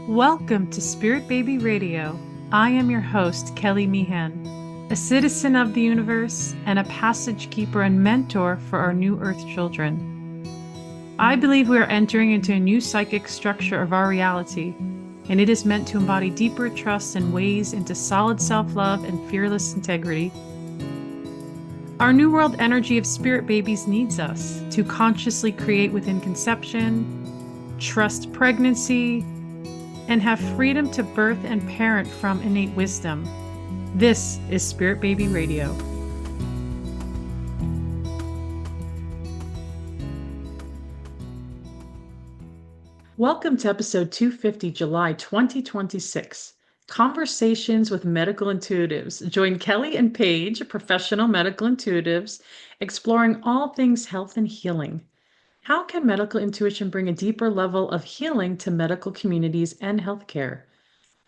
Welcome to Spirit Baby Radio. I am your host, Kelly Meehan, a citizen of the universe and a passage keeper and mentor for our new Earth children. I believe we are entering into a new psychic structure of our reality, and it is meant to embody deeper trust and ways into solid self-love and fearless integrity. Our new world energy of spirit babies needs us to consciously create within conception, trust pregnancy, and have freedom to birth and parent from innate wisdom. This is Spirit Baby Radio. Welcome to episode 250, July 2026. Conversations with Medical Intuitives. Join Kelly and Paige, professional medical intuitives, exploring all things health and healing. How can medical intuition bring a deeper level of healing to medical communities and healthcare?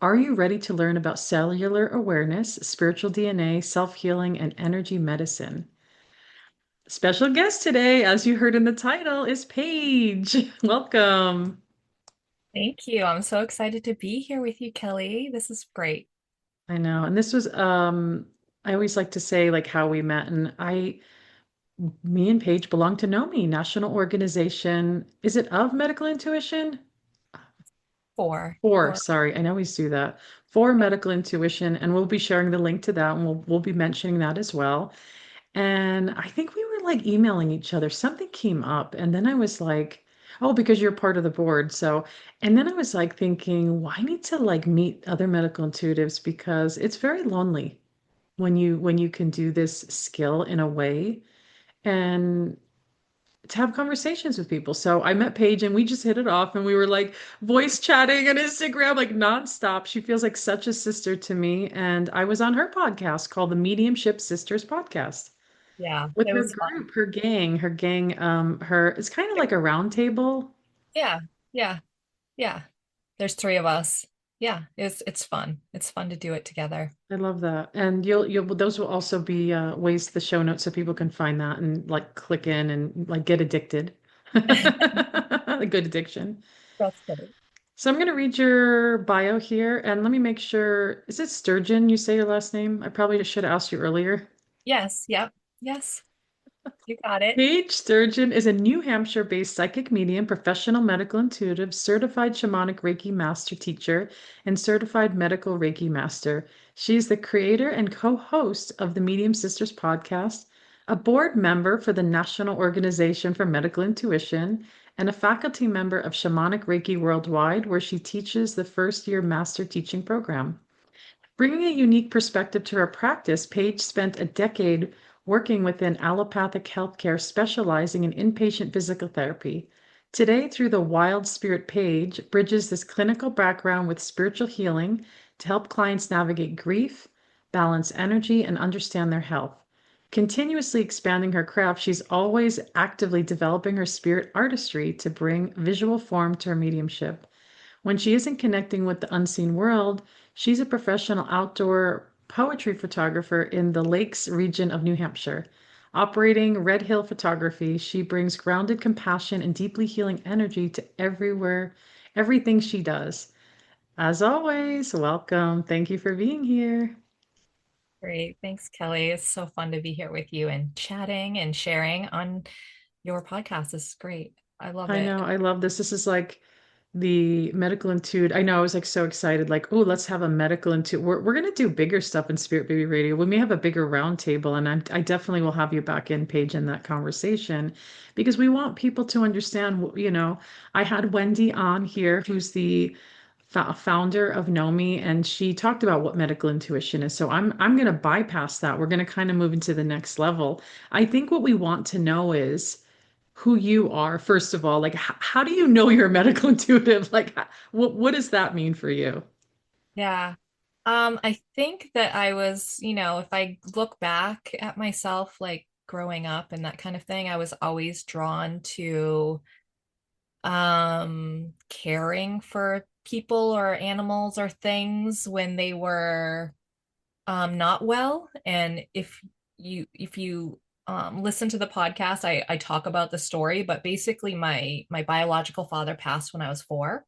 Are you ready to learn about cellular awareness, spiritual DNA, self-healing, and energy medicine? Special guest today, as you heard in the title, is Paige. Welcome. Thank you. I'm so excited to be here with you, Kelly. This is great. I know. And this was, I always like to say like how we met, and me and Paige belong to NOMI, National Organization. Is it of Medical Intuition? Four. For, sorry, I always do that. For Medical Intuition, and we'll be sharing the link to that, and we'll be mentioning that as well. And I think we were like emailing each other. Something came up, and then I was like, oh, because you're part of the board. So, and then I was like thinking, well, I need to like meet other medical intuitives because it's very lonely when you can do this skill in a way. And to have conversations with people. So I met Paige and we just hit it off and we were like voice chatting on Instagram like nonstop. She feels like such a sister to me. And I was on her podcast called the Mediumship Sisters Podcast Yeah, with it her was fun. group, her gang, it's kind of like a round table. Yeah, yeah, yeah. There's three of us. Yeah, it's fun. It's fun to do it together. I love that. And you'll those will also be ways to the show notes so people can find that and like click in and like get addicted. A good addiction. That's good. So I'm going to read your bio here and let me make sure. Is it Sturgeon? You say your last name? I probably should have asked you earlier. Yes, yep, yes, you got it. Paige Sturgeon is a New Hampshire-based psychic medium, professional medical intuitive, certified shamanic Reiki Master Teacher, and certified medical Reiki Master. She is the creator and co-host of the Medium Sisters Podcast, a board member for the National Organization for Medical Intuition, and a faculty member of Shamanic Reiki Worldwide, where she teaches the first-year master teaching program. Bringing a unique perspective to her practice, Paige spent a decade working within allopathic healthcare, specializing in inpatient physical therapy. Today, through the Wild Spirit Paige, bridges this clinical background with spiritual healing to help clients navigate grief, balance energy, and understand their health. Continuously expanding her craft, she's always actively developing her spirit artistry to bring visual form to her mediumship. When she isn't connecting with the unseen world, she's a professional outdoor poetry photographer in the Lakes region of New Hampshire. Operating Red Hill Photography, she brings grounded compassion and deeply healing energy to everything she does. As always, welcome. Thank you for being here. Great. Thanks, Kelly. It's so fun to be here with you and chatting and sharing on your podcast. This is great. I love I it. know, I love this. This is like the medical intuit. I know I was like so excited, like, oh, let's have a medical intuit. We're gonna do bigger stuff in Spirit Baby Radio. We may have a bigger round table, and I definitely will have you back in, Paige, in that conversation because we want people to understand, I had Wendy on here, who's the founder of NOMI, and she talked about what medical intuition is. So I'm gonna bypass that. We're gonna kind of move into the next level. I think what we want to know is who you are, first of all. Like, how do you know you're a medical intuitive? Like, what does that mean for you? Yeah. I think that I was, if I look back at myself, like growing up and that kind of thing, I was always drawn to caring for people or animals or things when they were not well. And if you listen to the podcast, I talk about the story, but basically my biological father passed when I was 4.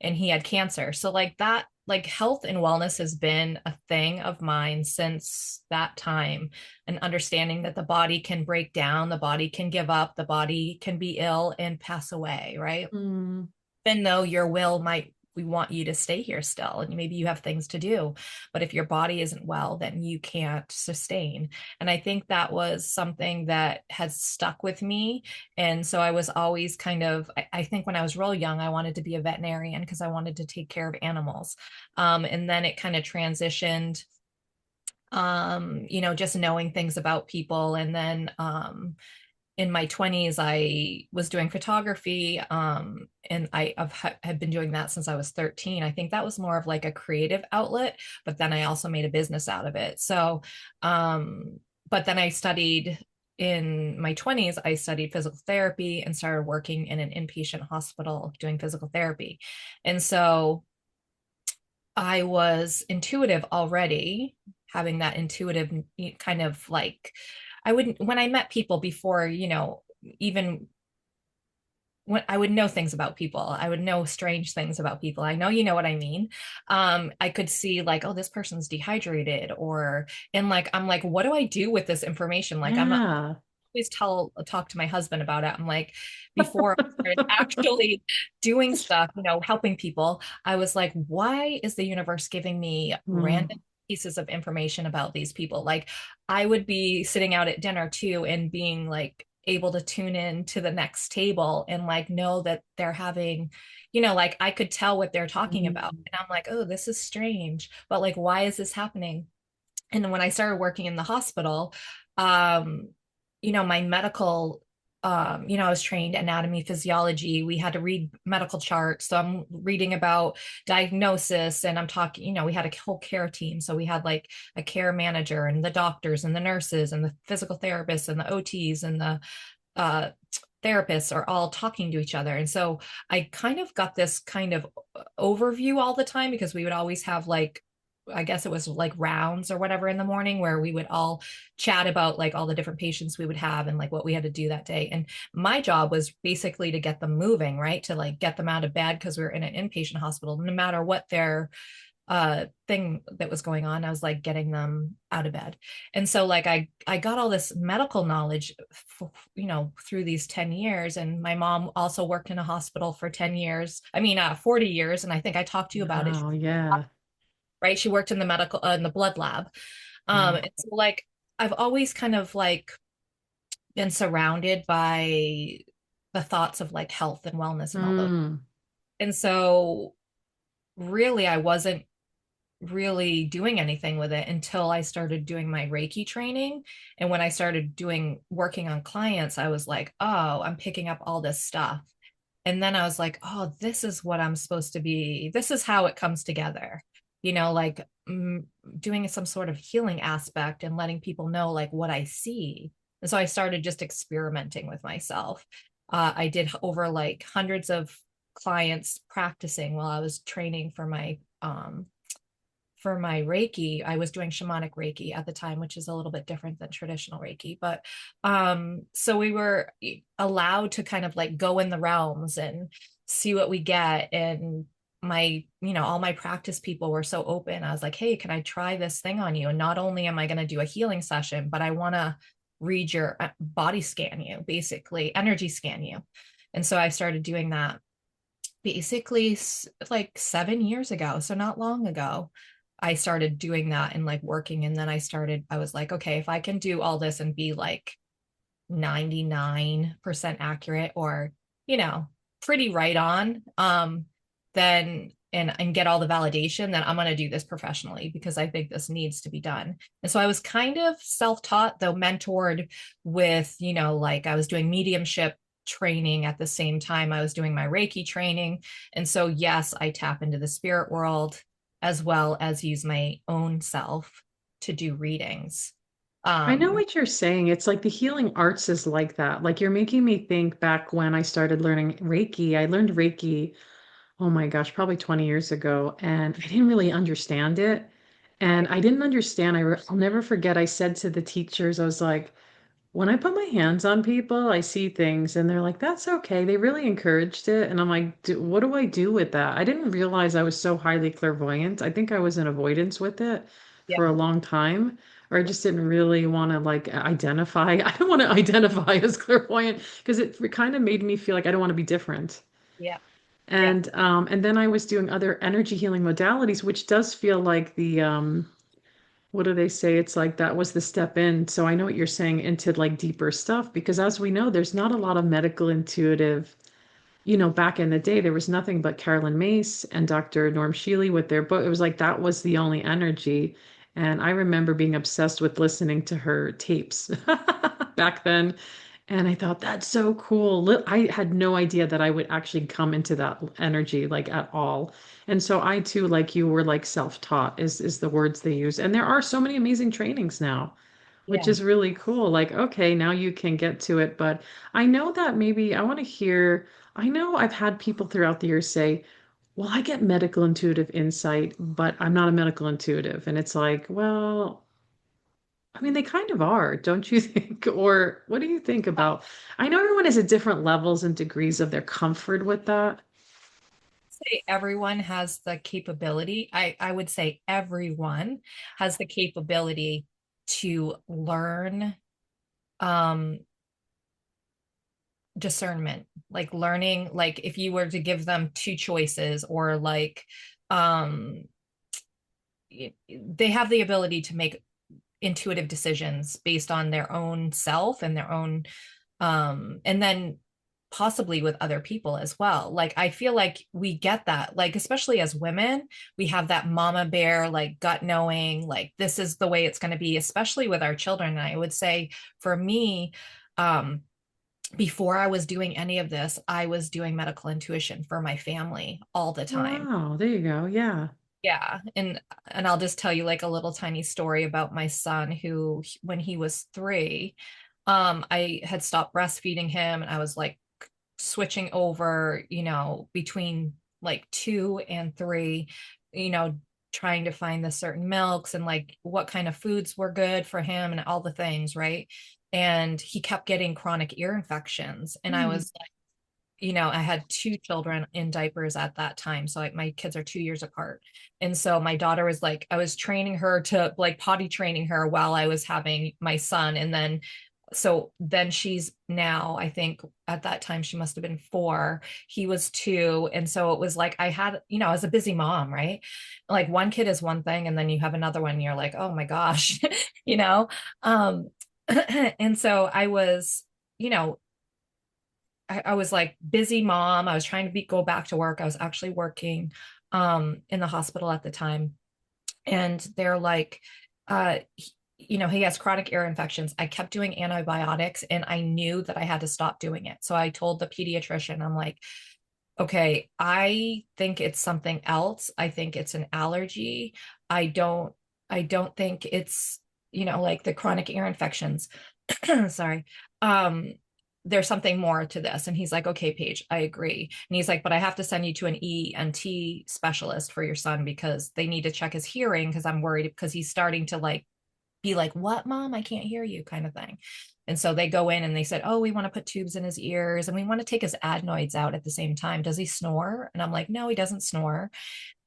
and he had cancer. So like that, like health and wellness has been a thing of mine since that time, and understanding that the body can break down, the body can give up, the body can be ill and pass away, right? Mm. Even though your will might, we want you to stay here still and maybe you have things to do, but if your body isn't well, then you can't sustain. And I think that was something that has stuck with me. And so I was always kind of, I think when I was real young, I wanted to be a veterinarian because I wanted to take care of animals. And then it kind of transitioned, just knowing things about people. And then in my 20s, I was doing photography, and have been doing that since I was 13. I think that was more of like a creative outlet, but then I also made a business out of it. So, but then I studied in my 20s, I studied physical therapy and started working in an inpatient hospital doing physical therapy. And so I was intuitive already, having that intuitive kind of like, I wouldn't, when I met people before, even when I would know things about people, I would know strange things about people. I know, you know what I mean? I could see like, oh, this person's dehydrated, and like, I'm like, what do I do with this information? Like, I'm not Yeah. always talk to my husband about it. I'm like, before I started actually doing stuff, helping people, I was like, why is the universe giving me Mm. random pieces of information about these people? Like, I would be sitting out at dinner too and being like able to tune in to the next table and like know that they're having, like I could tell what they're talking about. Mm. And I'm like, oh, this is strange, but like, why is this happening? And then when I started working in the hospital, um, my medical, I was trained anatomy, physiology. We had to read medical charts. So I'm reading about diagnosis, and I'm talking, we had a whole care team. So we had like a care manager and the doctors and the nurses and the physical therapists and the OTs and the uh, therapists are all talking to each other. And so I kind of got this kind of overview all the time, because we would always have like, I guess it was like rounds or whatever in the morning, where we would all chat about like all the different patients we would have and like what we had to do that day. And my job was basically to get them moving, right? To like get them out of bed, because we were in an inpatient hospital, no matter what their thing that was going on. I was like getting them out of bed. And so like I got all this medical knowledge through these 10 years. And my mom also worked in a hospital for 10 years, 40 years. And I think I talked to you about it, Wow. Yeah. right? She worked in the medical in the blood lab. Wow. And so like I've always kind of like been surrounded by the thoughts of like health and wellness and all those. Mm. And so really I wasn't really doing anything with it until I started doing my Reiki training. And when I started working on clients, I was like, oh, I'm picking up all this stuff. And then I was like, oh, this is what I'm supposed to be. This is how it comes together, like doing some sort of healing aspect and letting people know like what I see. And so I started just experimenting with myself. I did over like hundreds of clients practicing while I was training for my Reiki. I was doing shamanic Reiki at the time, which is a little bit different than traditional Reiki. But so we were allowed to kind of like go in the realms and see what we get. And all my practice people were so open. I was like, hey, can I try this thing on you? And not only am I going to do a healing session, but I want to read your body scan you, basically energy scan you. And so I started doing that basically like 7 years ago. So not long ago. I started doing that and like working. And then I was like, okay, if I can do all this and be like 99% accurate, or, pretty right on, then, and get all the validation, then I'm going to do this professionally, because I think this needs to be done. And so I was kind of self-taught, though mentored with, like I was doing mediumship training at the same time I was doing my Reiki training. And so, yes, I tap into the spirit world as well as use my own self to do readings. I know Um, what you're saying. It's like the healing arts is like that. Like you're making me think back when I started learning Reiki. I learned Reiki, oh my gosh, probably 20 years ago, and I didn't really understand it. And right. I didn't understand. I'll never forget, I said to the teachers, I was like, When I put my hands on people, I see things and they're like, that's okay. They really encouraged it. And I'm like, what do I do with that? I didn't realize I was so highly clairvoyant. I think I was in avoidance with it Yeah. for a long time, or I just didn't really want to like identify. I don't want to identify as clairvoyant because it kind of made me feel like I don't want to be different. Yeah. Yeah. And then I was doing other energy healing modalities, which does feel like the what do they say? It's like that was the step in. So I know what you're saying into like deeper stuff because as we know, there's not a lot of medical intuitive, back in the day, there was nothing but Carolyn Mace and Dr. Norm Shealy with their book. It was like that was the only energy. And I remember being obsessed with listening to her tapes back then. And I thought, that's so cool. I had no idea that I would actually come into that energy like at all. And so I too, like you, were like self-taught is the words they use. And there are so many amazing trainings now, which Yeah. is really cool. Like, okay, now you can get to it. But I know that maybe I want to hear, I know I've had people throughout the years say, well, I get medical intuitive insight, but I'm not a medical intuitive. And it's like, well, I mean, they kind of are, don't you think? Or what do you think about? I know everyone has at different levels and degrees of their comfort with that. Say everyone has the capability. I would say everyone has the capability to learn um discernment, like learning, like if you were to give them two choices or like um they have the ability to make intuitive decisions based on their own self and their own and then possibly with other people as well. Like I feel like we get that, like especially as women, we have that mama bear like gut knowing, like this is the way it's going to be, especially with our children. And I would say for me, um before I was doing any of this, I was doing medical intuition for my family all the Oh, time. wow, there you go. Yeah. Yeah, and I'll just tell you like a little tiny story about my son who when he was 3, I had stopped breastfeeding him and I was like switching over, between like 2 and 3, you know, trying to find the certain milks and like what kind of foods were good for him and all the things, right? And he kept getting chronic ear infections and I Hmm. was I had 2 children in diapers at that time. So like my kids are 2 years apart. And so my daughter was like, I was training her to like potty training her while I was having my son. And then, so then she's now, I think at that time she must have been 4. He was 2. And so it was like, I had, I was a busy mom, right? Like one kid is one thing. And then you have another one, and you're like, oh my gosh, you know? Um, and so I was, you know, I was like busy mom. I was trying to go back to work. I was actually working in the hospital at the time. And they're like, he has chronic ear infections. I kept doing antibiotics and I knew that I had to stop doing it. So I told the pediatrician, I'm like, okay, I think it's something else. I think it's an allergy. I don't, I don't think it's, like the chronic ear infections. Sorry. Um, there's something more to this. And he's like, okay, Paige, I agree. And he's like, but I have to send you to an ENT specialist for your son because they need to check his hearing because I'm worried because he's starting to like be like, what, mom? I can't hear you, kind of thing. And so they go in and they said, oh, we want to put tubes in his ears and we want to take his adenoids out at the same time. Does he snore? And I'm like, no, he doesn't snore.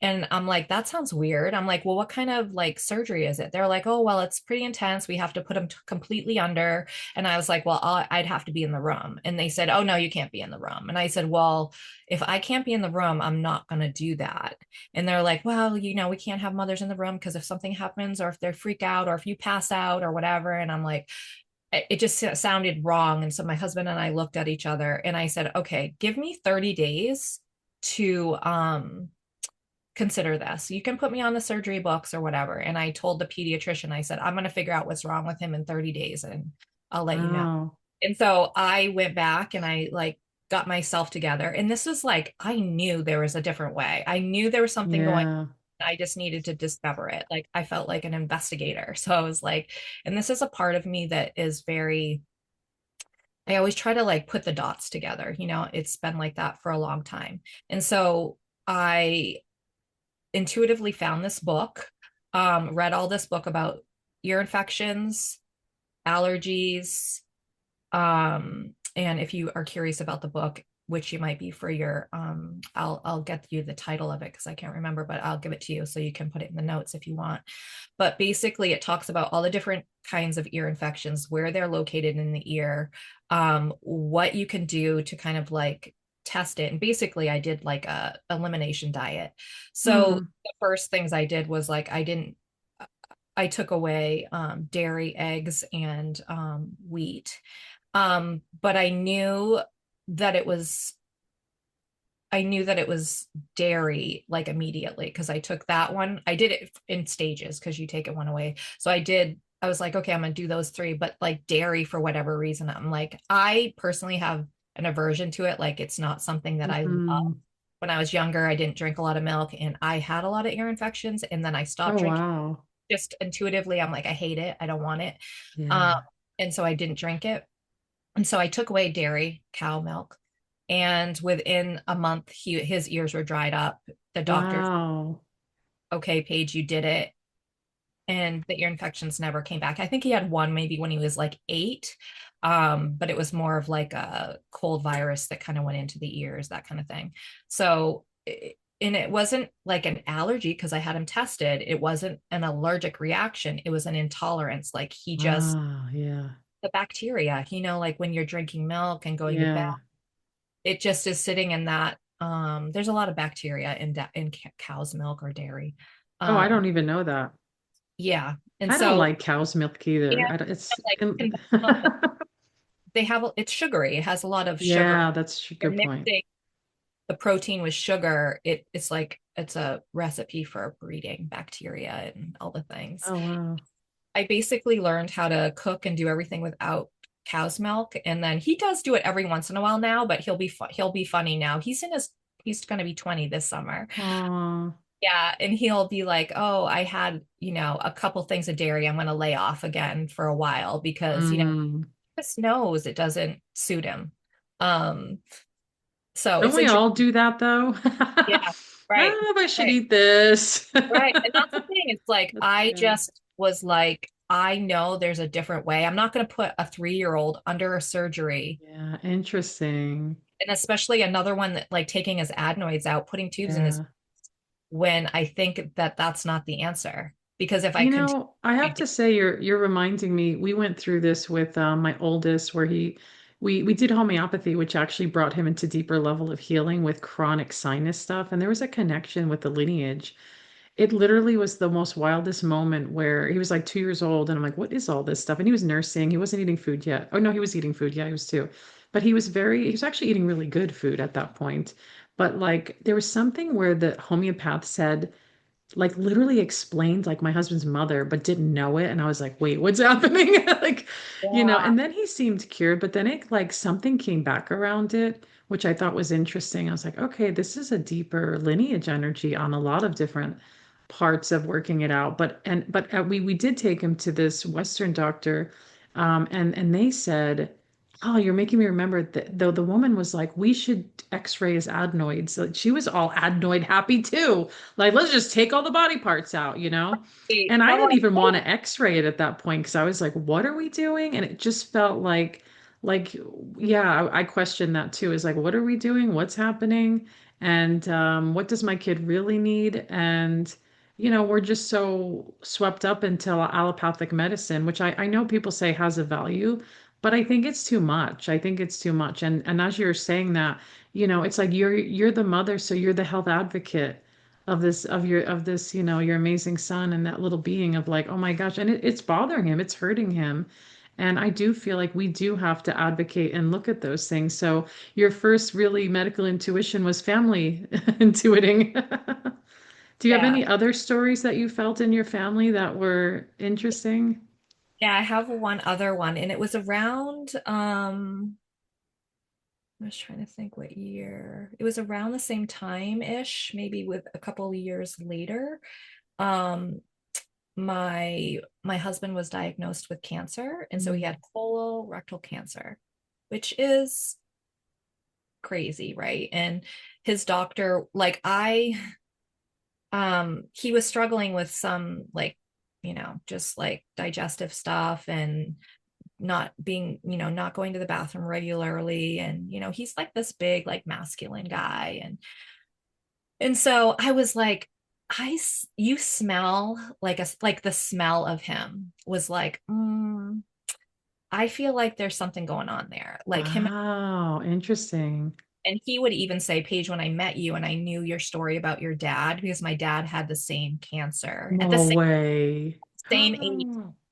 And I'm like, that sounds weird. I'm like, well, what kind of like surgery is it? They're like, oh, well, it's pretty intense. We have to put him completely under. And I was like, well, I'd have to be in the room. And they said, oh, no, you can't be in the room. And I said, well, if I can't be in the room, I'm not going to do that. And they're like, well, we can't have mothers in the room because if something happens or if they freak out or if you pass out or whatever. And I'm like, it just sounded wrong. And so my husband and I looked at each other and I said, okay, give me 30 days to consider this. You can put me on the surgery books or whatever. And I told the pediatrician, I said, I'm going to figure out what's wrong with him in 30 days and I'll let you know. Wow. And so I went back and I like got myself together. And this was like, I knew there was a different way. I knew there was something going Yeah. on. I just needed to discover it. Like I felt like an investigator. So I was like, and this is a part of me that is very, I always try to like put the dots together. It's been like that for a long time. And so I intuitively found this book, read all this book about ear infections, allergies. And if you are curious about the book, which you might be for your, I'll get you the title of it because I can't remember, but I'll give it to you so you can put it in the notes if you want. But basically, it talks about all the different kinds of ear infections, where they're located in the ear, what you can do to kind of like test it. And basically, I did like a elimination diet. So Mm. the first things I did was like I took away dairy, eggs, and wheat. But that it was I knew that it was dairy like immediately because I took that one. I did it in stages because you take it one away. So I was like, okay, I'm gonna do those three, but like dairy for whatever reason, I'm like, I personally have an aversion to it. Like it's not something that I love. Mm. When I was younger, I didn't drink a lot of milk and I had a lot of ear infections, and then I stopped Oh, drinking. wow. Just intuitively, I'm like, I hate it. I don't want it. Um, Yeah. and so I didn't drink it. And so I took away dairy, cow milk, and within a month, his ears were dried up. The doctor, Wow. okay, Paige, you did it. And the ear infections never came back. I think he had one maybe when he was like 8. But it was more of like a cold virus that kind of went into the ears, that kind of thing. So, and it wasn't like an allergy because I had him tested. It wasn't an allergic reaction. It was an intolerance. Like he just, Ah, yeah. the bacteria, like when you're drinking milk and going to bed, Yeah. it just is sitting in that. There's a lot of bacteria in cow's milk or dairy. Oh, I Um, don't even know that. yeah. And I don't so, like cow's milk either. yeah, I don't, it's like conventional milk, it's sugary. It has a lot of sugar. yeah, that's a You're good point. mixing the protein with sugar. It's like it's a recipe for breeding bacteria and all the things. Oh, wow. I basically learned how to cook and do everything without cow's milk, and then he does do it every once in a while now, but he'll be funny now. He's going to be 20 this summer. Oh. Yeah, and he'll be like, "Oh, I had, a couple things of dairy. I'm going to lay off again for a while because, Mm. just knows it doesn't suit him." Um, so Don't it's we interesting. all do that though? Yeah, right, Oh, I should right, eat this. right. And that's the thing. It's like That's I good. just was like, I know there's a different way. I'm not going to put a 3-year-old under a surgery, Yeah, interesting. and especially another one that like taking his adenoids out, putting tubes in his, Yeah. when I think that that's not the answer. Because if I continue, I have to say you're reminding me, we went through this with my oldest where we did homeopathy, which actually brought him into deeper level of healing with chronic sinus stuff. And there was a connection with the lineage. It literally was the most wildest moment where he was like 2 years old, and I'm like, what is all this stuff? And he was nursing. He wasn't eating food yet. Oh no, he was eating food. Yeah, he was 2. But he was actually eating really good food at that point. But like there was something where the homeopath said, like literally explained like my husband's mother, but didn't know it. And I was like, wait, what's happening? Like, yeah, and then he seemed cured, but then it like something came back around it, which I thought was interesting. I was like, okay, this is a deeper lineage energy on a lot of different parts of working it out. But we did take him to this Western doctor, and they said, oh, you're making me remember that though the woman was like, we should x-ray his adenoids. Like, she was all adenoid happy too. Like, let's just take all the body parts out. And I I'm didn't like, even want oh, to x-ray it at that point because I was like, what are we doing? And it just felt like, yeah, I questioned that too. Is like, what are we doing? What's happening? And what does my kid really need? And we're just so swept up into allopathic medicine, which I know people say has a value, but I think it's too much. I think it's too much. And as you're saying that, it's like you're the mother, so you're the health advocate of this, your amazing son and that little being of like, oh my gosh, and it's bothering him, it's hurting him. And I do feel like we do have to advocate and look at those things. So your first really medical intuition was family intuiting. Do you have yeah, any other stories that you felt in your family that were interesting? yeah. I have one other one, and it was around. I was trying to think what year. It was around the same time ish, maybe with a couple of years later. Um, my husband was diagnosed with cancer, and so he Mm. had colorectal cancer, which is crazy, right? And his doctor, like he was struggling with some like, just like digestive stuff and not being, not going to the bathroom regularly. And, he's like this big, like masculine guy. And so I was like, you smell like the smell of him was like, I feel like there's something going on there. Like him. Wow, interesting. And he would even say, Paige, when I met you and I knew your story about your dad, because my dad had the same cancer at the No way. same age,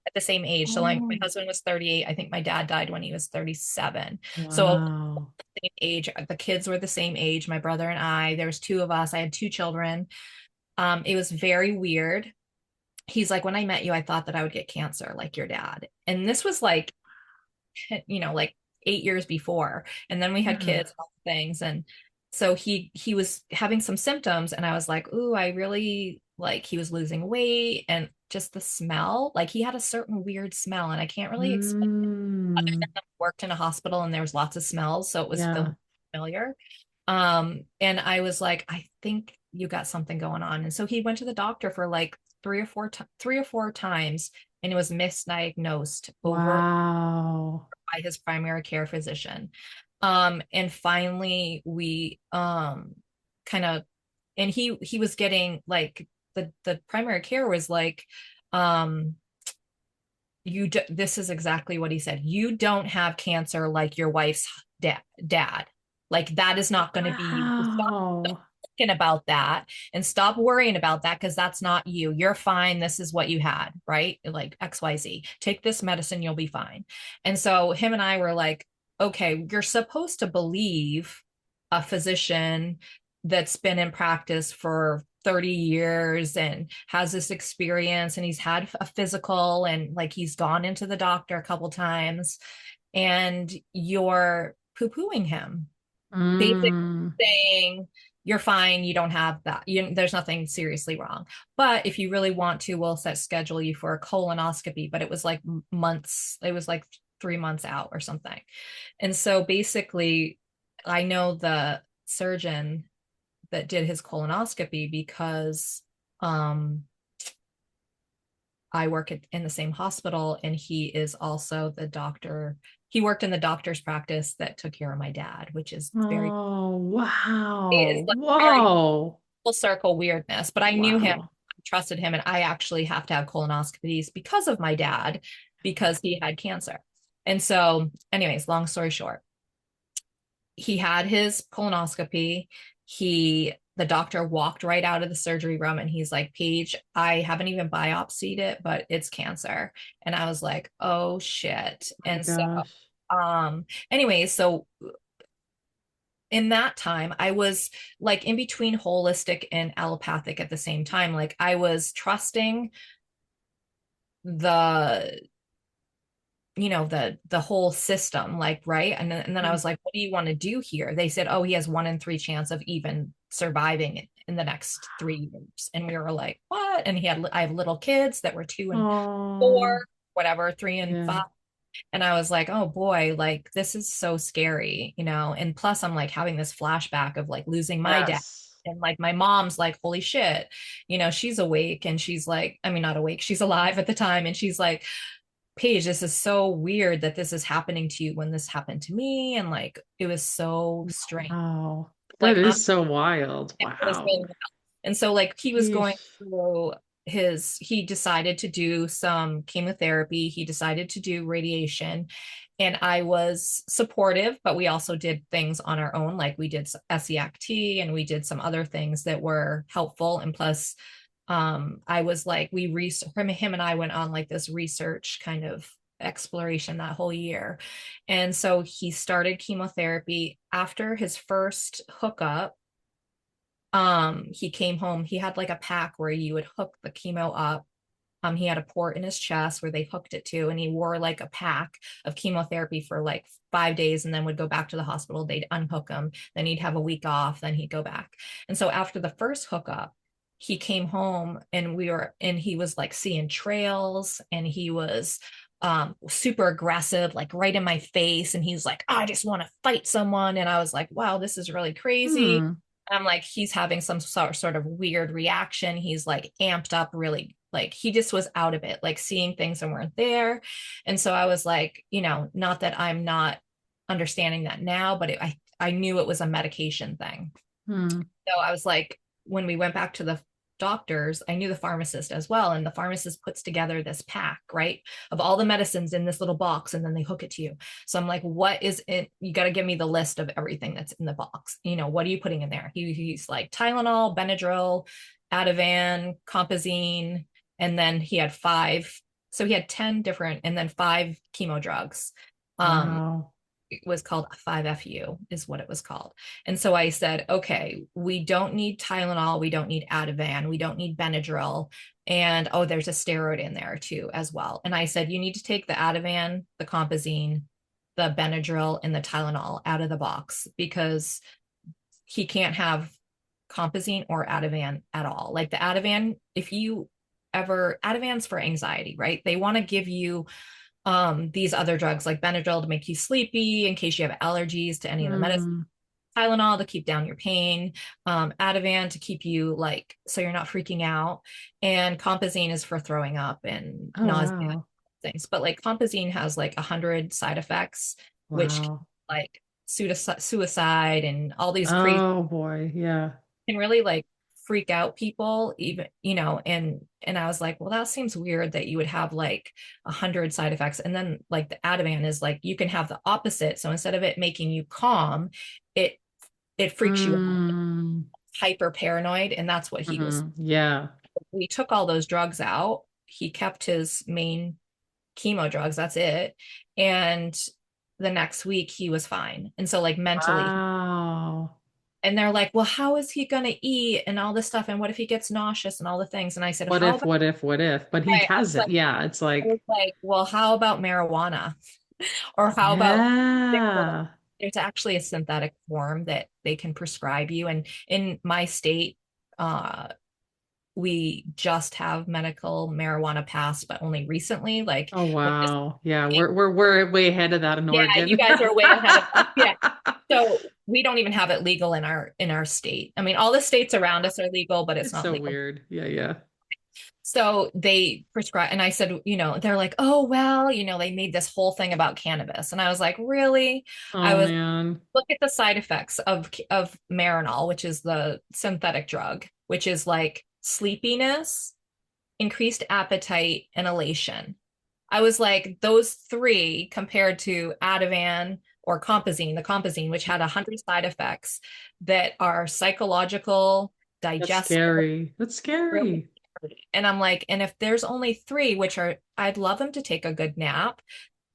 at the same age. So like my Oh, husband was 38. I think my dad died when he was 37. So wow. same age, the kids were the same age, my brother and I. There was two of us. I had two children. It was very weird. He's like, when I met you, I thought that I would get cancer like your dad. And this was like, like 8 years before. And then we had Yeah. kids, all things. And so he was having some symptoms, and I was like, ooh, I really like he was losing weight, and just the smell, like he had a certain weird smell, and I can't really explain other Mm, than I worked in a hospital and there was lots of smells, so it was yeah. familiar. And I was like, I think you got something going on. And so he went to the doctor for like 3 or 4 times, and it was misdiagnosed over Wow. by his primary care physician. And finally we kind of, and he was getting like the primary care was like, um this is exactly what he said. You don't have cancer like your wife's dad. Like that is not going to be you. Stop Wow. thinking about that and stop worrying about that, because that's not you. You're fine. This is what you had, right? Like XYZ. Take this medicine, you'll be fine. And so him and I were like, okay, you're supposed to believe a physician that's been in practice for 30 years and has this experience, and he's had a physical, and like he's gone into the doctor a couple times, and you're poo-pooing him, basically Mm. saying you're fine, you don't have that, there's nothing seriously wrong, but if you really want to, we'll schedule you for a colonoscopy. But it was like months, it was like 3 months out or something. And so basically I know the surgeon that did his colonoscopy because I work in the same hospital, and he is also the doctor. He worked in the doctor's practice that took care of my dad, which is very, Oh, it's wow. like very Whoa. full circle weirdness. But I knew him, Wow. trusted him, and I actually have to have colonoscopies because of my dad, because he had cancer. And so, anyways, long story short, he had his colonoscopy. The doctor walked right out of the surgery room, and he's like, Paige, I haven't even biopsied it, but it's cancer. And I was like, oh shit. My And so, gosh. anyways, so in that time, I was like in between holistic and allopathic at the same time. Like I was trusting the the whole system, like, right. And then I Yeah. was like, what do you want to do here? They said, oh, he has 1 in 3 chance of even surviving in the next 3 years. And we were like, what? And I have little kids that were 2 and 4, Oh, whatever, 3 and 5. yeah. And I was like, oh boy, like this is so scary, and plus I'm like having this flashback of like losing my dad. Yes. And like my mom's like, holy shit, she's awake, and she's like, I mean, not awake, she's alive at the time, and she's like, Paige, this is so weird that this is happening to you when this happened to me. And like, it was so strange. Wow. That Like, is so wild. it was Wow. really wild. And so, like, he was going Yeesh. through he decided to do some chemotherapy, he decided to do radiation. And I was supportive, but we also did things on our own. Like, we did SEACT, and we did some other things that were helpful. And plus, I was like, him and I went on like this research kind of exploration that whole year. And so he started chemotherapy after his first hookup. He came home, he had like a pack where you would hook the chemo up. He had a port in his chest where they hooked it to, and he wore like a pack of chemotherapy for like 5 days, and then would go back to the hospital. They'd unhook him, then he'd have a week off, then he'd go back. And so after the first hookup, he came home, and he was like seeing trails, and he was super aggressive, like right in my face. And he's like, I just want to fight someone. And I was like, wow, this is really crazy. Hmm. I'm like, he's having some sort of weird reaction. He's like amped up, really, like he just was out of it, like seeing things that weren't there. And so I was like, not that I'm not understanding that now, but I knew it was a medication thing. Hmm. So I was like, when we went back to the doctors, I knew the pharmacist as well. And the pharmacist puts together this pack, right, of all the medicines in this little box, and then they hook it to you. So I'm like, what is it? You got to give me the list of everything that's in the box. What are you putting in there? He's like Tylenol, Benadryl, Ativan, Compazine, and then he had five. So he had 10 different, and then five chemo drugs. Wow. It was called 5FU is what it was called. And so I said, okay, we don't need Tylenol. We don't need Ativan. We don't need Benadryl. And oh, there's a steroid in there too, as well. And I said, you need to take the Ativan, the Compazine, the Benadryl, and the Tylenol out of the box, because he can't have Compazine or Ativan at all. Like the Ativan, Ativan's for anxiety, right? They want to give you these other drugs like Benadryl to make you sleepy in case you have allergies to any of the medicine, Hmm. Tylenol to keep down your pain, Ativan to keep you like so you're not freaking out, and Compazine is for throwing up and Oh, nausea wow. things. But like Compazine has like 100 side effects, which Wow. like suicide and all these crazy Oh boy. Yeah. can really like freak out people, even and I was like, well, that seems weird that you would have like 100 side effects. And then like the Ativan is like you can have the opposite, so instead of it making you calm, it it freaks you out, Mm. hyper paranoid. And that's what he was. Hmm. Yeah. We took all those drugs out. He kept his main chemo drugs, that's it. And the next week he was fine. And so like mentally, Wow. and they're like, well, how is he going to eat and all this stuff? And what if he gets nauseous and all the things? And I said, What how if, about, what if, what if? But he right, has it. Yeah. It's like, well, how about marijuana? Or how about yeah. there's actually a synthetic form that they can prescribe you. And in my state, uh, we just have medical marijuana passed, but only recently. Like Oh when this, wow. Yeah, we're way ahead of that in yeah, you Oregon. guys are way ahead of us. Yeah. So we don't even have it legal in our state. I mean, all the states around us are legal, but it's It's not so legal. weird. Yeah, yeah. So they prescribe, and I said, they're like, oh, well, they made this whole thing about cannabis. And I was like, really? I Oh was, man. look at the side effects of Marinol, which is the synthetic drug, which is like sleepiness, increased appetite, and elation. I was like, those three compared to Ativan or Compazine, the Compazine, which had 100 side effects that are psychological, That's digestive, scary. That's really. scary. And I'm like, and if there's only three, which are, I'd love them to take a good nap,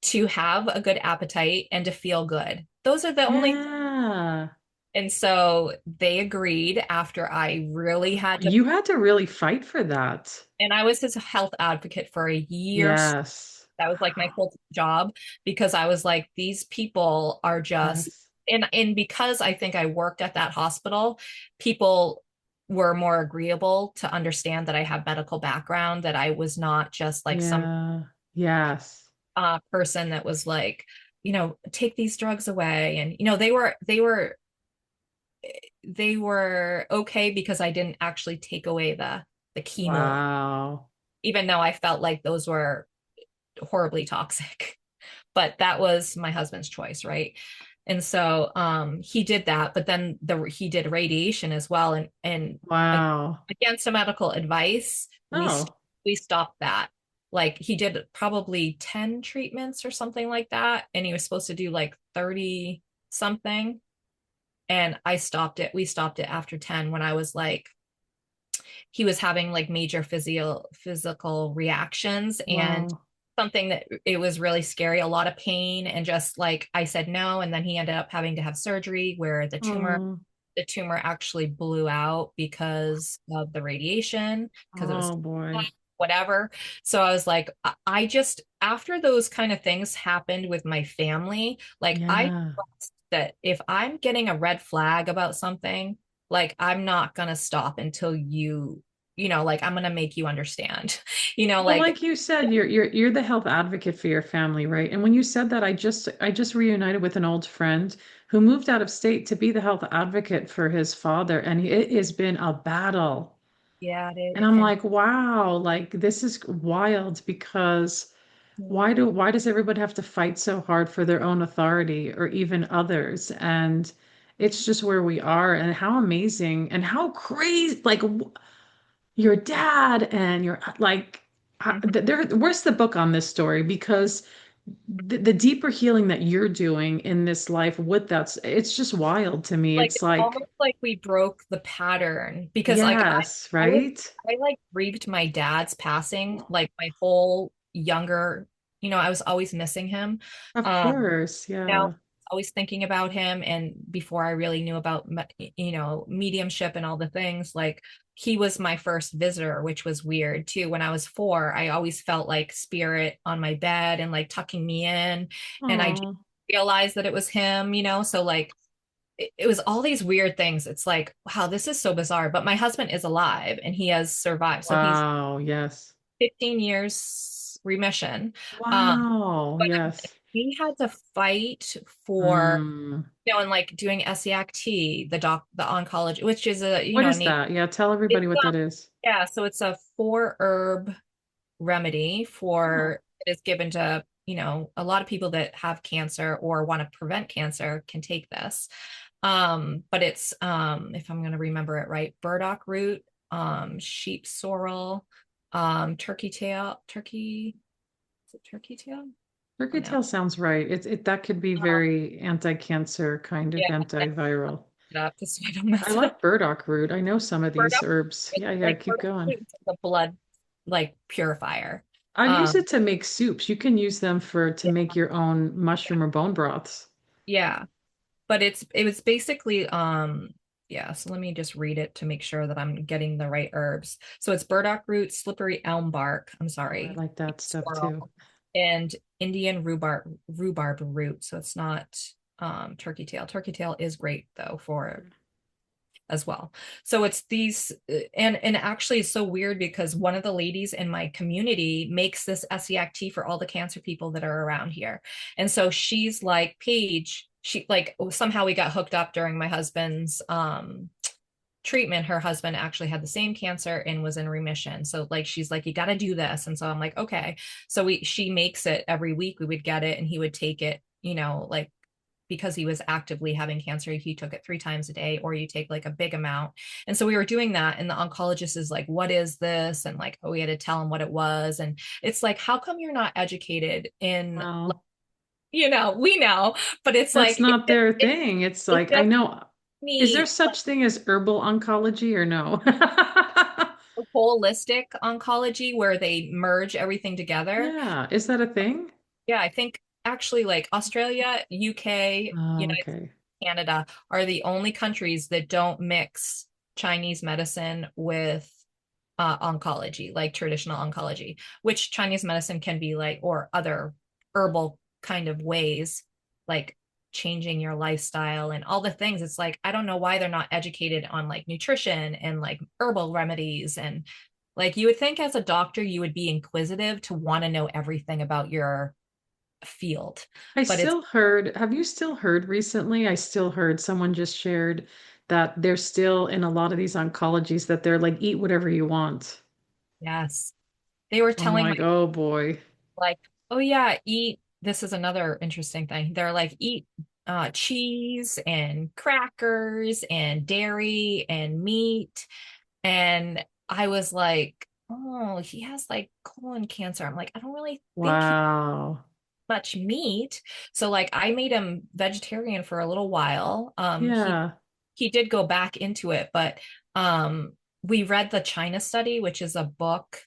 to have a good appetite, and to feel good. Those are the only. Yeah. And so they agreed after I really had to, You had to really fight for that. and I was his health advocate for a year. Yes. That was like my Wow. full job, because I was like, these people are just, Yes. and because I think I worked at that hospital, people were more agreeable to understand that I have medical background, that I was not just like some Yeah. Yes. person that was like, take these drugs away. And they were okay because I didn't actually take away the chemo, Wow. even though I felt like those were horribly toxic. But that was my husband's choice, right? And so he did that, but then he did radiation as well, and Wow. against medical advice, Oh. we stopped that. Like he did probably 10 treatments or something like that, and he was supposed to do like 30 something, and I stopped it. We stopped it after 10, when I was like, he was having like major physical reactions, and Wow. something that it was really scary, a lot of pain, and just like I said no. And then he ended up having to have surgery where Oh. the tumor actually blew out because of the radiation, because it was Oh boy. whatever. So I was like, I just, after those kind of things happened with my family, like I Yeah. trust that if I'm getting a red flag about something, like I'm not going to stop until you like, I'm going to make you understand, Well, like, like you said, you're the health advocate for your family, right? And when you said that, I just reunited with an old friend who moved out of state to be the health advocate for his father, and it has been a battle. yeah, And I'm like, wow, like this is wild because why does everybody have to fight so hard for their own authority or even others? And it's just where we are, and how amazing and how crazy, like your dad and your like where's the book on this story? Because the deeper healing that you're doing in this life with that's it's just wild to me. like It's it's like, almost like we broke the pattern because like yes, I was right? I like grieved my dad's passing like my whole younger, I was always missing him. Of Um course, now yeah. always thinking about him, and before I really knew about mediumship and all the things, like he was my first visitor, which was weird too. When I was 4, I always felt like spirit on my bed and like tucking me in, and I didn't Oh, realize that it was him, so like it was all these weird things. It's like, wow, this is so bizarre. But my husband is alive and he has survived. So he's wow, yes. 15 years remission. Um, Wow, but yes. we had to fight for, Mm. and like doing SEACT, the oncology, which is a, What is name. that? Yeah, tell everybody It's what that is. yeah, so it's a 4 herb remedy Oh, for it is given to, a lot of people that have cancer or want to prevent cancer can take this. But it's if I'm going to remember it right, burdock root, sheep sorrel, turkey tail? Oh turkey no. tail sounds right. It that could be Um, very anti-cancer, kind of yeah, antiviral. it up just so I don't I mess it up. like burdock root. I know some of these Burdock, herbs. it's Yeah, yeah, like keep burdock going. root is like a blood like purifier. I've used Um, it to make soups. You can use them for to yeah, make your own mushroom or bone broths. yeah. But it was basically yeah, so let me just read it to make sure that I'm getting the right herbs. So it's burdock root, slippery elm bark, I'm Oh, I sorry, like that stuff sorrel, too. and Indian rhubarb root. So it's not turkey tail. Turkey tail is great though for as well. So it's these and actually it's so weird because one of the ladies in my community makes this SEACT for all the cancer people that are around here. And so she's like, Paige, she like somehow we got hooked up during my husband's treatment. Her husband actually had the same cancer and was in remission. So like she's like, you got to do this. And so I'm like, okay. So she makes it every week. We would get it and he would take it, like because he was actively having cancer, he took it 3 times a day, or you take like a big amount. And so we were doing that. And the oncologist is like, what is this? And like, oh, we had to tell him what it was. And it's like, how come you're not educated in, Well, we know, but it's that's like, not their thing. It's it like, I just know. Is there me such thing as herbal oncology or no? holistic oncology where they merge everything together. Yeah, is that a thing? Yeah, I think actually like Australia, UK, Oh, okay. Canada are the only countries that don't mix Chinese medicine with oncology, like traditional oncology, which Chinese medicine can be like, or other herbal kind of ways, like changing your lifestyle and all the things. It's like, I don't know why they're not educated on like nutrition and like herbal remedies. And like, you would think as a doctor, you would be inquisitive to want to know everything about your field, I but it's still heard, have you still heard recently? I still heard someone just shared that they're still in a lot of these oncologies that they're like, eat whatever you want. yes. They were I'm telling my like, oh boy. like, oh yeah, eat. This is another interesting thing. They're like, eat cheese and crackers and dairy and meat. And I was like, oh, he has like colon cancer. I'm like, I don't really think he Wow. much meat. So like I made him vegetarian for a little while. Yeah. He did go back into it, but um we read the China study, which is a book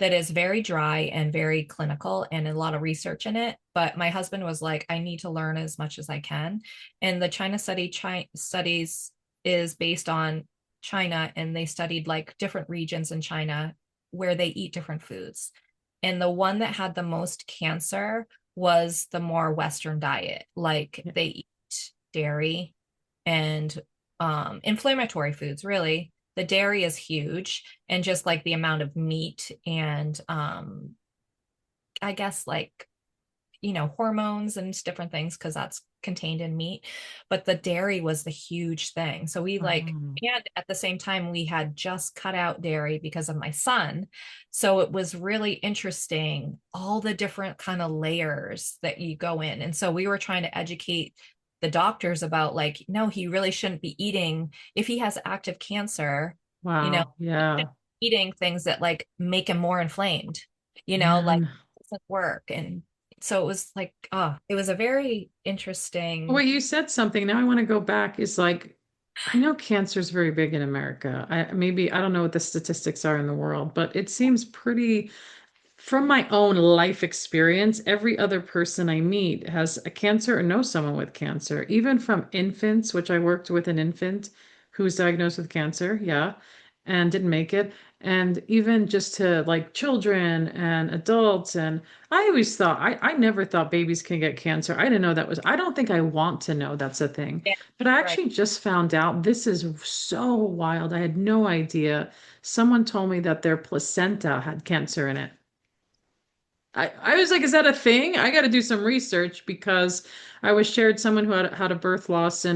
that is very dry and very clinical and a lot of research in it. But my husband was like, I need to learn as much as I can. And the studies is based on China, and they studied like different regions in China where they eat different foods. And the one that had the most cancer was the more Western diet. Like they eat dairy and inflammatory foods, really. the dairy is huge, and just like the amount of meat and I guess like, hormones and different things, because that's contained in meat. But the dairy was the huge thing. So we like, Oh, and at the same time, we had just cut out dairy because of my son. So it was really interesting, all the different kind of layers that you go in. And so we were trying to educate the doctors about like, no, he really shouldn't be eating, if he has active cancer, you know, wow. Yeah. eating things that like make him more inflamed, like Man. doesn't work. And so it was like, it was a very interesting. Well, you said something. Now I want to go back. Is like, I know cancer is very big in America. I don't know what the statistics are in the world, but it seems pretty. From my own life experience, every other person I meet has a cancer or knows someone with cancer, even from infants, which I worked with an infant who was diagnosed with cancer, yeah, and didn't make it. And even just to like children and adults. And I always thought, I never thought babies can get cancer. I didn't know that was, I don't think I want to know that's a thing. Yeah, But I right. actually just found out this is so wild. I had no idea. Someone told me that their placenta had cancer in it. I was like, is that a thing? I got to do some research because I was shared someone who had a birth loss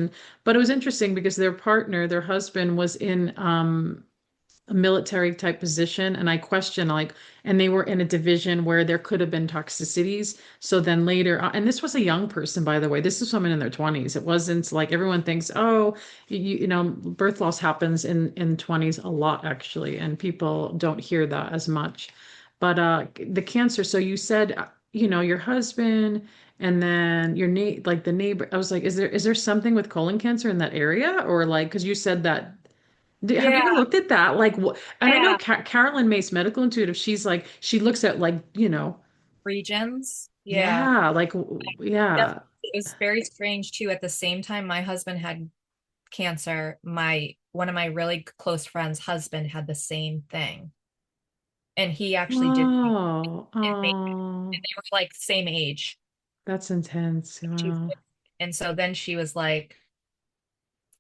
but it was interesting because their partner, their husband was in a military type position and I questioned like and they were in a division where there could have been toxicities. So then later and this was a young person by the way. This is someone in their 20s. It wasn't like everyone thinks, "Oh, birth loss happens in 20s a lot actually and people don't hear that as much." But the cancer, so you said your husband and then like the neighbor. I was like, is there something with colon cancer in that area or like because you said that have you Yeah, ever looked at that? Like, what? And I know yeah. Carolyn Mace, medical intuitive. She's like, she looks at like, Regions. Yeah. yeah, like, Yes, yeah. it was very strange too. At the same time my husband had cancer, my one of my really close friends' husband had the same thing. And he actually did Wow. and Oh, they were like same age. that's intense. She's Wow. And so then she was like,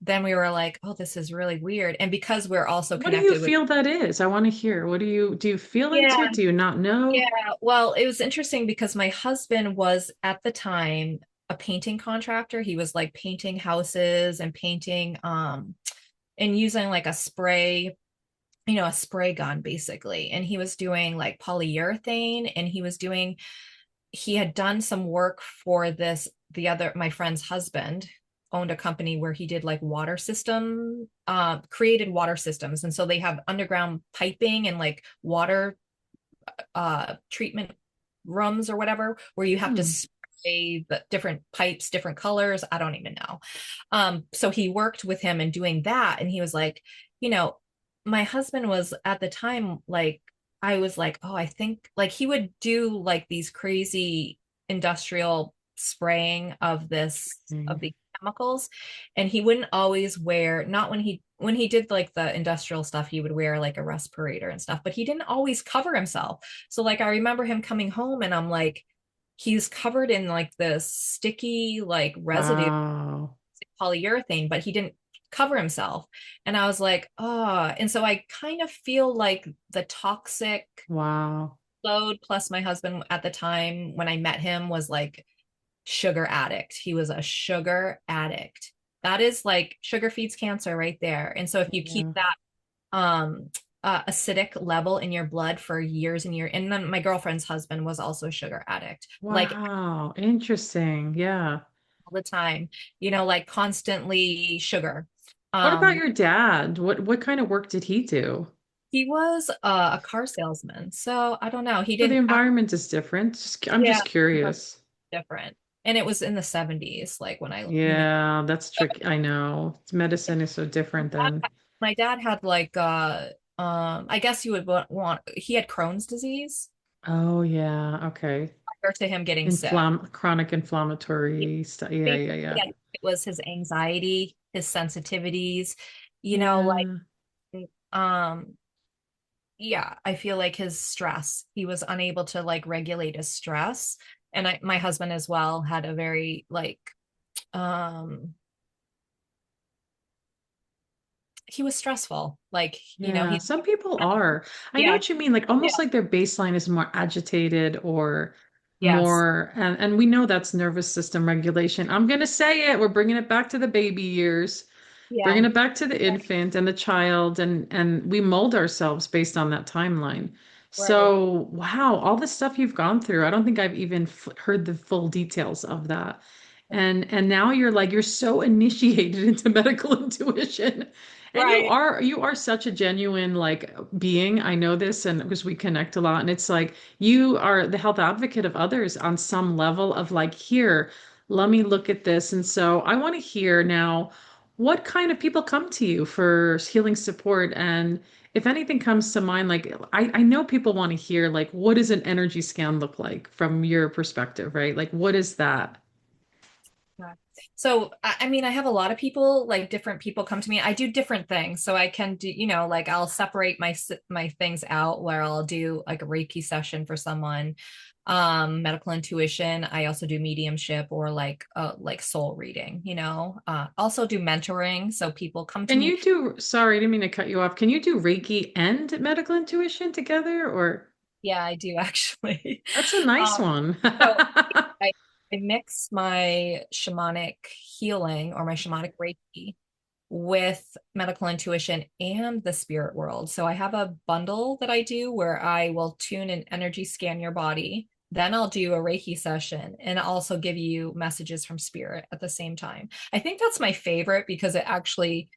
then we were like, oh, this is really weird. And because we're also What do you connected with, feel that is? I want to hear. Do you feel into yeah, it? Do you not yeah. know? Well, it was interesting because my husband was at the time a painting contractor. He was like painting houses and painting, and using like a spray, a spray gun basically. And he was doing like polyurethane and he had done some work for my friend's husband owned a company where he did like created water systems. And so they have underground piping and like water treatment rooms or whatever, where you have to Hmm. spray the different pipes, different colors. I don't even know. So he worked with him in doing that. And he was like, you know, my husband was at the time like, I was like, oh, I think like he would do like these crazy industrial spraying of Okay. the chemicals, and he wouldn't always wear, not when he did like the industrial stuff, he would wear like a respirator and stuff, but he didn't always cover himself. So like I remember him coming home and I'm like, he's covered in like this sticky like residue Wow. polyurethane, but he didn't cover himself. And I was like, oh, and so I kind of feel like the toxic Wow. load, plus my husband at the time when I met him was like sugar addict. He was a sugar addict. That is like sugar feeds cancer right there. And so if you keep Yeah. that acidic level in your blood for years and years, and then my girlfriend's husband was also a sugar addict, like Wow. Interesting. Yeah. all the time, like constantly sugar. What about Um, your dad? What kind of work did he do? he was a car salesman, so I don't know. He So the didn't act, environment is different. I'm yeah, just curious. different. And it was in the 70s, like when Yeah, that's tricky. I know. Medicine is so different than. my dad had like I guess you would want, he had Crohn's disease Oh, yeah. Okay. prior to him getting sick. Chronic inflammatory stuff. Yeah, Basically, yeah, yeah. yeah, it was his anxiety, his sensitivities, like Yeah. um yeah, I feel like his stress, he was unable to like regulate his stress. And my husband as well had a very like um he was stressful. Like, Yeah, he's some people are. I know yeah, what you mean, like yeah, almost like their baseline is more agitated or yes, more, and we know that's nervous system regulation. I'm gonna say it, we're bringing it back to the baby years, yeah, bringing it back to the infant and the child, and we mold ourselves based on that timeline. right. So, wow, all the stuff you've gone through, I don't think I've even f heard the full details of that. And now you're like you're so initiated into medical intuition. And Right. you are such a genuine like being. I know this and because we connect a lot and it's like you are the health advocate of others on some level of like here, let me look at this. And so I want to hear now what kind of people come to you for healing support and if anything comes to mind, like I know people want to hear like what does an energy scan look like from your perspective, right? Like what is that? Yeah. So, I mean, I have a lot of people, like different people come to me. I do different things. So I can do, like I'll separate my things out where I'll do like a Reiki session for someone, medical intuition. I also do mediumship or like soul reading, also do mentoring. So people come to Can me. you do, sorry, I didn't mean to cut you off. Can you do Reiki and medical intuition together or Yeah, I do actually. that's a nice Um, one. so I, I mix my shamanic healing or my shamanic Reiki with medical intuition and the spirit world. So I have a bundle that I do where I will tune and energy scan your body. Then I'll do a Reiki session and also give you messages from spirit at the same time. I think that's my favorite because it actually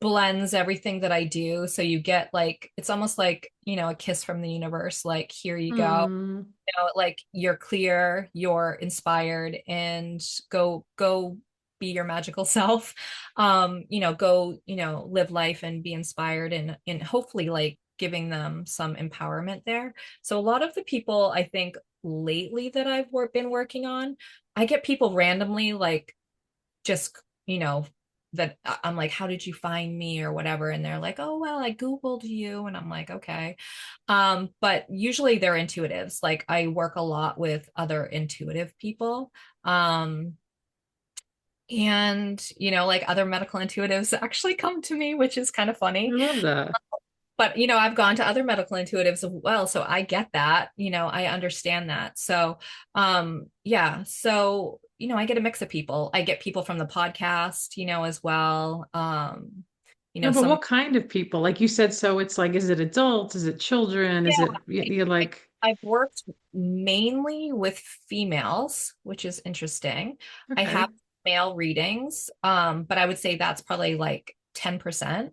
blends everything that I do. So you get like, it's almost like, a kiss from the universe. Like, here you go. Hmm. Like you're clear, you're inspired, and go be your magical self. Go, live life and be inspired and hopefully like giving them some empowerment there. So a lot of the people I think lately that been working on, I get people randomly like just, that I'm like, how did you find me or whatever? And they're like, oh, well, I Googled you. And I'm like, okay. But usually they're intuitives. Like I work a lot with other intuitive people. Um, and like other medical intuitives actually come to me, which is kind of I funny. love that. But I've gone to other medical intuitives as well, so I get that. I understand that. So yeah, so I get a mix of people. I get people from the podcast, as well. No, but Some what kind of people? Like you said, so it's like, is it adults? Is it children? Is it, you're I, like, I've worked mainly with females, which is interesting. I have okay. male readings, but I would say that's probably like 10%.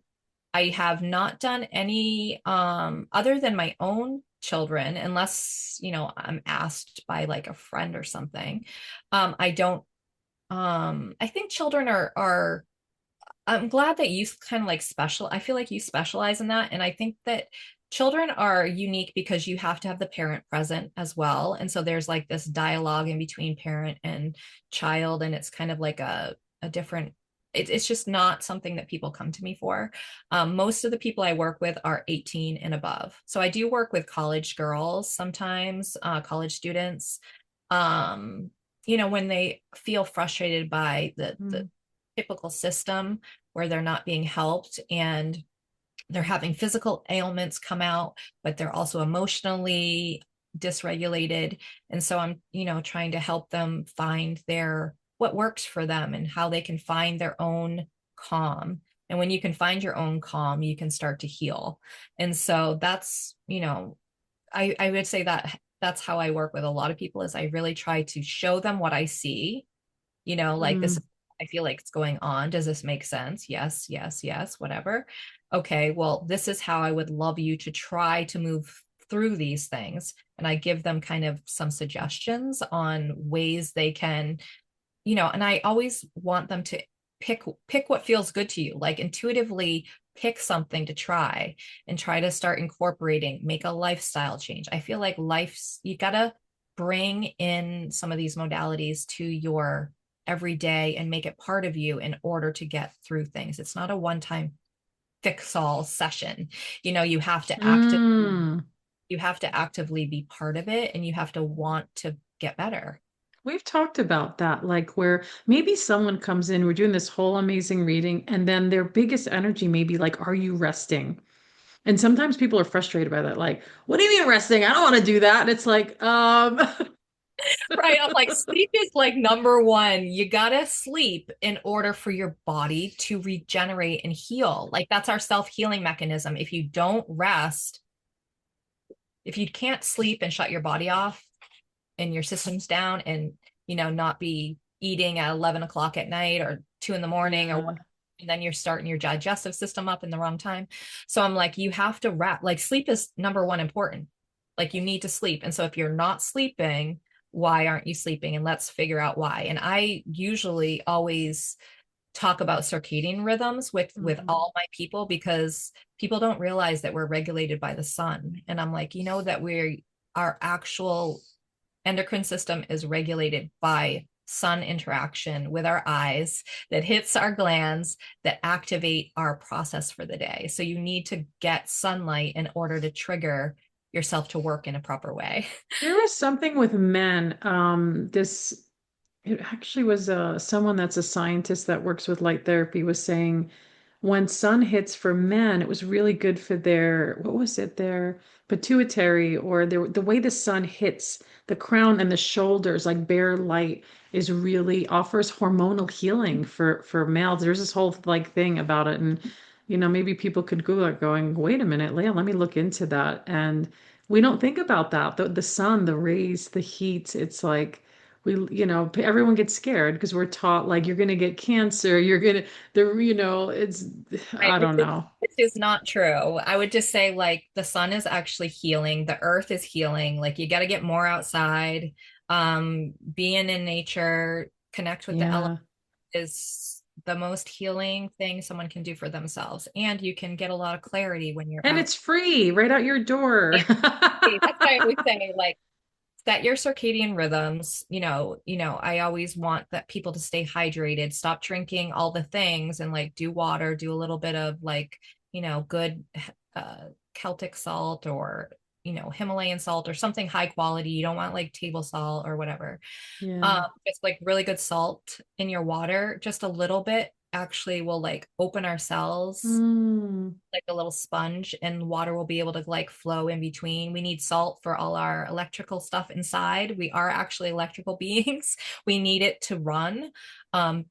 I have not done any other than my own children, unless, I'm asked by like a friend or something. I don't I think children are I'm glad that you kind of like I feel like you specialize in that. And I think that children are unique because you have to have the parent present as well. And so there's like this dialogue in between parent and child. And it's kind of like a different, it's just not something that people come to me for. Most of the people I work with are 18 and above. So I do work with college girls sometimes, college students. Um, when they feel frustrated by the Mm. typical system where they're not being helped and they're having physical ailments come out, but they're also emotionally dysregulated. And so I'm, trying to help them find what works for them and how they can find their own calm. And when you can find your own calm, you can start to heal. And so that's, I would say that that's how I work with a lot of people is I really try to show them what I see, like this, Mm. I feel like it's going on. Does this make sense? Yes, yes, yes, whatever. Okay, well, this is how I would love you to try to move through these things. And I give them kind of some suggestions on ways they can, and I always want them to pick what feels good to you, like intuitively pick something to try and try to start incorporating, make a lifestyle change. I feel like you gotta bring in some of these modalities to your every day and make it part of you in order to get through things. It's not a one-time fix all session. You have to Mm. you have to actively be part of it and you have to want to get better. We've talked about that, like where maybe someone comes in, we're doing this whole amazing reading, and then their biggest energy may be like, are you resting? And sometimes people are frustrated by that, like, what do you mean resting? I don't want to do that. And it's like, Right. I'm like, sleep is like number one. You gotta sleep in order for your body to regenerate and heal. Like that's our self-healing mechanism. If you don't rest, if you can't sleep and shut your body off and your system's down and, not be eating at 11 o'clock at night or 2 in the morning or yeah. whatever, and then you're starting your digestive system up in the wrong time. So I'm like, you have to rest. Like sleep is number one important. Like you need to sleep. And so if you're not sleeping, why aren't you sleeping? And let's figure out why. And I usually always talk about circadian rhythms with Mhm. all my people because people don't realize that we're regulated by the sun. And I'm like, that our actual endocrine system is regulated by sun interaction with our eyes that hits our glands that activate our process for the day. So you need to get sunlight in order to trigger yourself to work in a proper way. There was something with men. It actually was someone that's a scientist that works with light therapy was saying when sun hits for men, it was really good for their, what was it, their pituitary or the way the sun hits the crown and the shoulders, like bare light, is really offers hormonal healing for males. There's this whole like thing about it. And, maybe people could Google it going, wait a minute, Leah, let me look into that. And we don't think about that. The sun, the rays, the heat, it's like everyone gets scared because we're taught like you're going to get cancer, you're going to it's Right, I don't know. which is not true. I would just say like the sun is actually healing, the earth is healing. Like you got to get more outside, being in nature, connect with the elements Yeah. is the most healing thing someone can do for themselves. And you can get a lot of clarity when you're And out. it's free right out your door. That's why I always say like set your circadian rhythms. I always want that people to stay hydrated, stop drinking all the things and like do water, do a little bit of like, good Celtic salt or Himalayan salt or something high quality. You don't want like table salt or whatever. Yeah. It's like really good salt in your water, just a little bit actually will like open our cells Mm. like a little sponge and water will be able to like flow in between. We need salt for all our electrical stuff inside. We are actually electrical beings. We need it to run.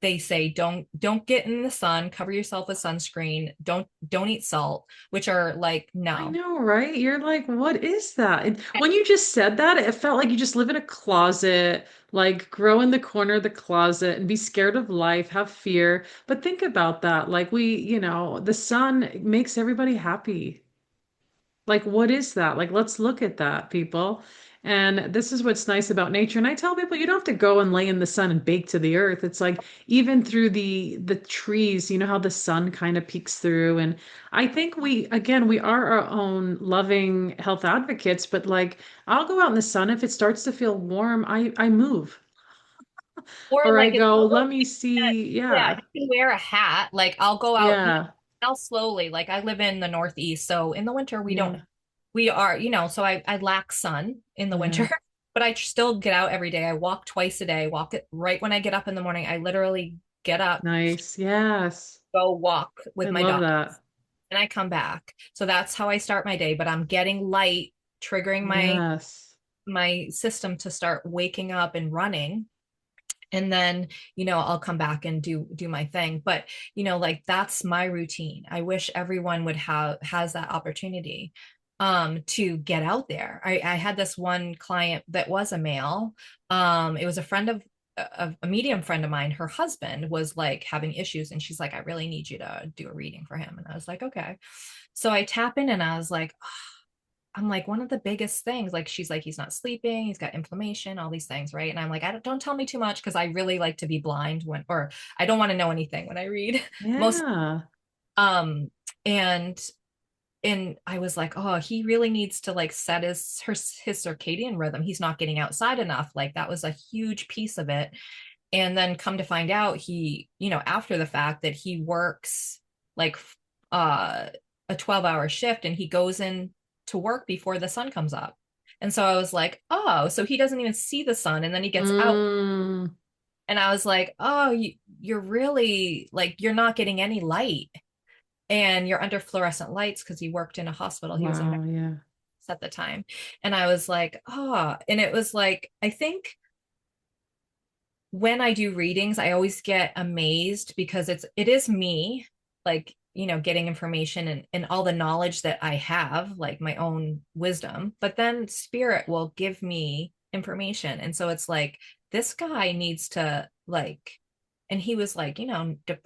They say don't get in the sun, cover yourself with sunscreen, don't eat salt, which are like I no. know, right? You're like, what is that? And when you just said that, it felt like you just live in a closet, like grow in the corner of the closet and be scared of life, have fear. But think about that. Like the sun makes everybody happy. Like, what is that? Like, let's look at that, people. And this is what's nice about nature. And I tell people you don't have to go and lay in the sun and bake to the earth. It's like even through the trees, how the sun kind of peeks through. And I think we are our own loving health advocates, but like I'll go out in the sun if it starts to feel warm, I move. Or Or I like it's go, let me literally see. yeah, Yeah. you can wear a hat. Like I'll go out, Yeah. now slowly. Like I live in the Northeast, so in the winter Yeah. we are, so I lack sun in the winter, Yeah. but I still get out every day. I walk twice a day, walk it right when I get up in the morning. I literally get up, Nice. Yes. go walk I with my love dog, that. and I come back. So that's how I start my day, but I'm getting light, triggering Yes. my system to start waking up and running. And then I'll come back and do my thing, but like that's my routine. I wish everyone would have has that opportunity to get out there. I had this one client that was a male. It was a friend of a medium friend of mine. Her husband was like having issues and she's like, I really need you to do a reading for him. And I was like, okay. So I tap in and I was like, I'm like, one of the biggest things, like, she's like, he's not sleeping, he's got inflammation, all these things, right? And I'm like, don't tell me too much because I really like to be blind or I don't want to know anything when I read. Most, Yeah. um, and I was like, oh, he really needs to like set his circadian rhythm. He's not getting outside enough. Like that was a huge piece of it. And then come to find out, he, after the fact that he works like uh a 12-hour shift and he goes in to work before the sun comes up. And so I was like, oh, so he doesn't even see the sun. And then he gets out. Mm, And I was like, oh, you're really like, you're not getting any light. And you're under fluorescent lights because he worked in a hospital. He was a nurse wow, yeah. at the time. And I was like, oh, and it was like, I think when I do readings, I always get amazed because it is me, like, getting information and all the knowledge that I have, like my own wisdom, but then spirit will give me information. And so it's like, this guy needs to like, and he was like,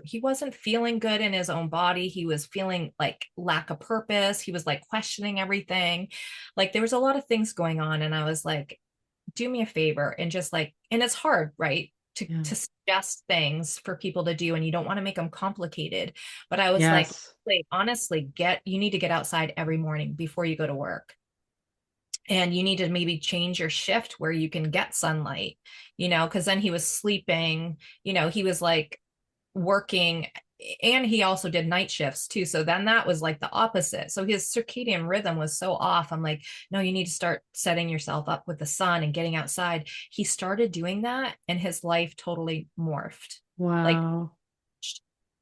he wasn't feeling good in his own body. He was feeling like lack of purpose. He was like questioning everything. Like there was a lot of things going on. And I was like, do me a favor and just like, and it's hard, right? Yeah. To suggest things for people to do, and you don't want to make them complicated. But I was like, Yes. wait, honestly, you need to get outside every morning before you go to work. And you need to maybe change your shift where you can get sunlight, because then he was sleeping, he was like working, and he also did night shifts too. So then that was like the opposite. So his circadian rhythm was so off. I'm like, no, you need to start setting yourself up with the sun and getting outside. He started doing that and his life totally morphed. Like, Wow.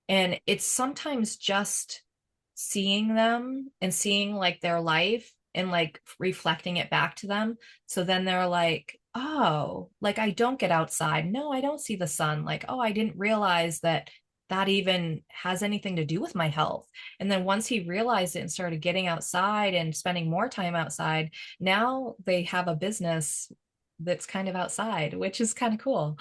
and it's sometimes just seeing them and seeing like their life and like reflecting it back to them. So then they're like, oh, like I don't get outside. No, I don't see the sun. Like, oh, I didn't realize that even has anything to do with my health. And then once he realized it and started getting outside and spending more time outside, now they have a business that's kind of outside, which is kind of cool.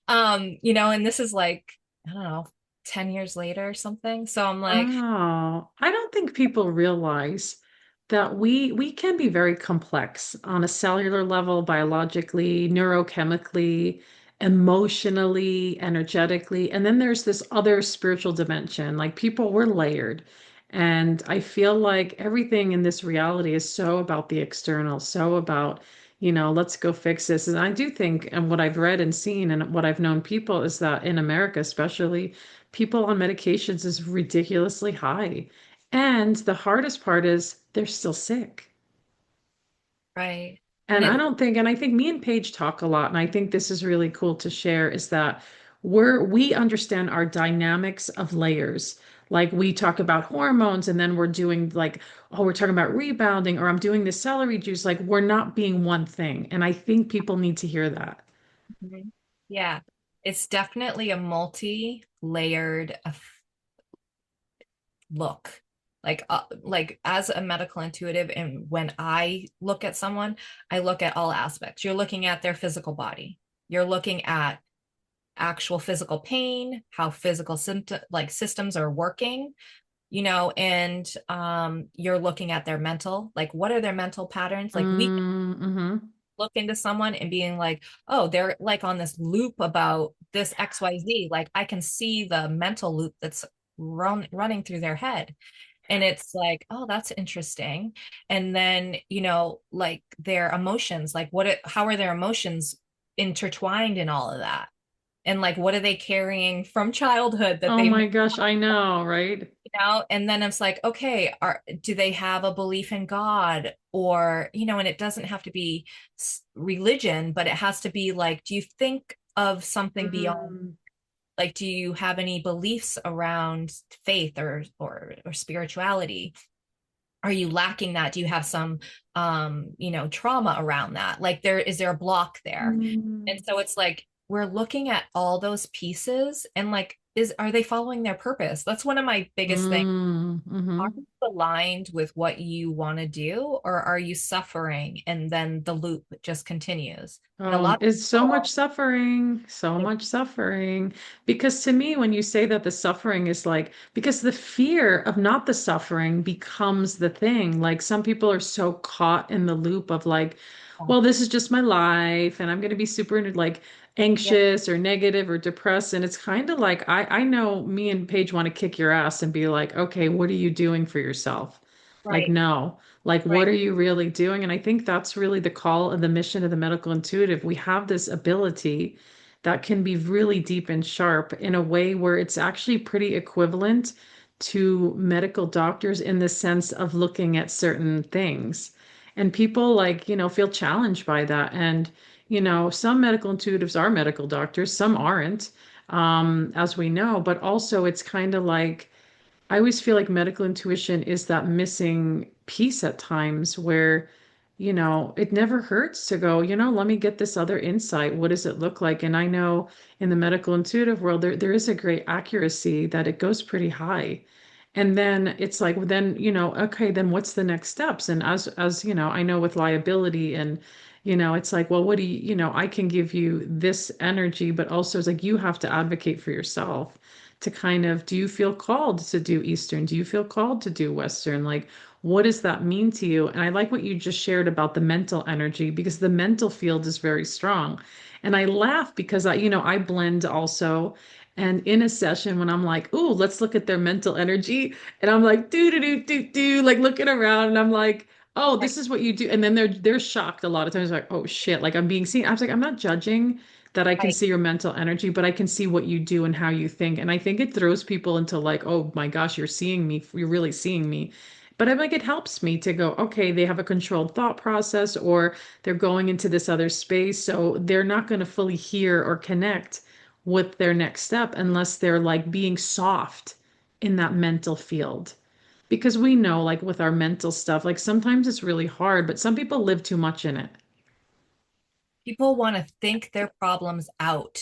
And this is like, I don't know, 10 years later or something. So I'm like, Oh, I don't think people realize that we can be very complex on a cellular level, biologically, neurochemically, emotionally, energetically. And then there's this other spiritual dimension. Like people, we're layered. And I feel like everything in this reality is so about the external, so about, let's go fix this. And I do think, and what I've read and seen and what I've known people is that in America, especially, people on medications is ridiculously high. And the hardest part is they're still sick. right. And And I don't think, and I think me and Paige talk a lot, and I think this is really cool to share, is that we understand our dynamics of layers. Like we talk about hormones, and then we're doing like, oh, we're talking about rebounding, or I'm doing the celery juice. Like we're not being one thing. And I think people need to hear that. Mhm. Yeah, it's definitely a multi-layered look. Like as a medical intuitive, and when I look at someone, I look at all aspects. You're looking at their physical body. You're looking at actual physical pain, how physical systems are working, and you're looking at their mental, like what are their mental patterns? Like we Mm-hmm. look into someone and being like, oh, they're like on this loop about this XYZ. Like I can see the mental loop that's running through their head. And it's like, oh, that's interesting. And then, like their emotions, like how are their emotions intertwined in all of that? And like, what are they carrying from childhood that Oh they my gosh, I know, right? and then it's like, okay, do they have a belief in God? Or, and it doesn't have to be religion, but it has to be like, do you think of something beyond? Mm, Like, do you have any beliefs around faith or spirituality? Are you lacking that? Do you have some trauma around that? Like is there a block there? And mm, so it's like we're looking at all those pieces and like are they following their purpose? That's one of my biggest things. Are mhm. you aligned with what you want to do, or are you suffering and then the loop just continues? And a Oh, lot of it's so much people, suffering, so like, much suffering. Because to me, when you say that the suffering is like, because the fear of not the suffering becomes the thing. Like some people are so caught in the loop of like, well, this is just my life, and I'm going to be super like yeah, anxious or negative or depressed. And it's kind of like, I know me and Paige want to kick your ass and be like, okay, what are you doing for yourself? Like, right, no. Like, what right. are you really doing? And I think that's really the call and the mission of the medical intuitive. We have this ability that can be really deep and sharp in a way where it's actually pretty equivalent to medical doctors in the sense of looking at certain things. And people like, feel challenged by that. And, some medical intuitives are medical doctors, some aren't, as we know, but also it's kind of like, I always feel like medical intuition is that missing piece at times where, it never hurts to go, let me get this other insight. What does it look like? And I know in the medical intuitive world, there is a great accuracy that it goes pretty high. And then it's like, well, then, okay, then what's the next steps? And as I know with liability and, it's like, well, what do I can give you this energy, but also it's like you have to advocate for yourself to kind of, do you feel called to do Eastern? Do you feel called to do Western? Like, what does that mean to you? And I like what you just shared about the mental energy because the mental field is very strong. And I laugh because I blend also. And in a session when I'm like, "Ooh, let's look at their mental energy," and I'm like, "Do do do do do," like looking around, and I'm like, "Oh, Right. this is what you do." And then they're shocked a lot of times, like, "Oh shit!" Like I'm being seen. I was like, "I'm not judging that I can Right. see your mental energy, but I can see what you do and how you think." And I think it throws people into like, "Oh my gosh, you're seeing me. You're really seeing me." But I'm like, it helps me to go, okay, they have a controlled thought process or they're going into this other space. So they're not going to fully hear or connect with their next step unless they're like being soft in that mental field. Because we know, like with our mental stuff, like sometimes it's really hard, but some people live too much in it. People want to think their problems out.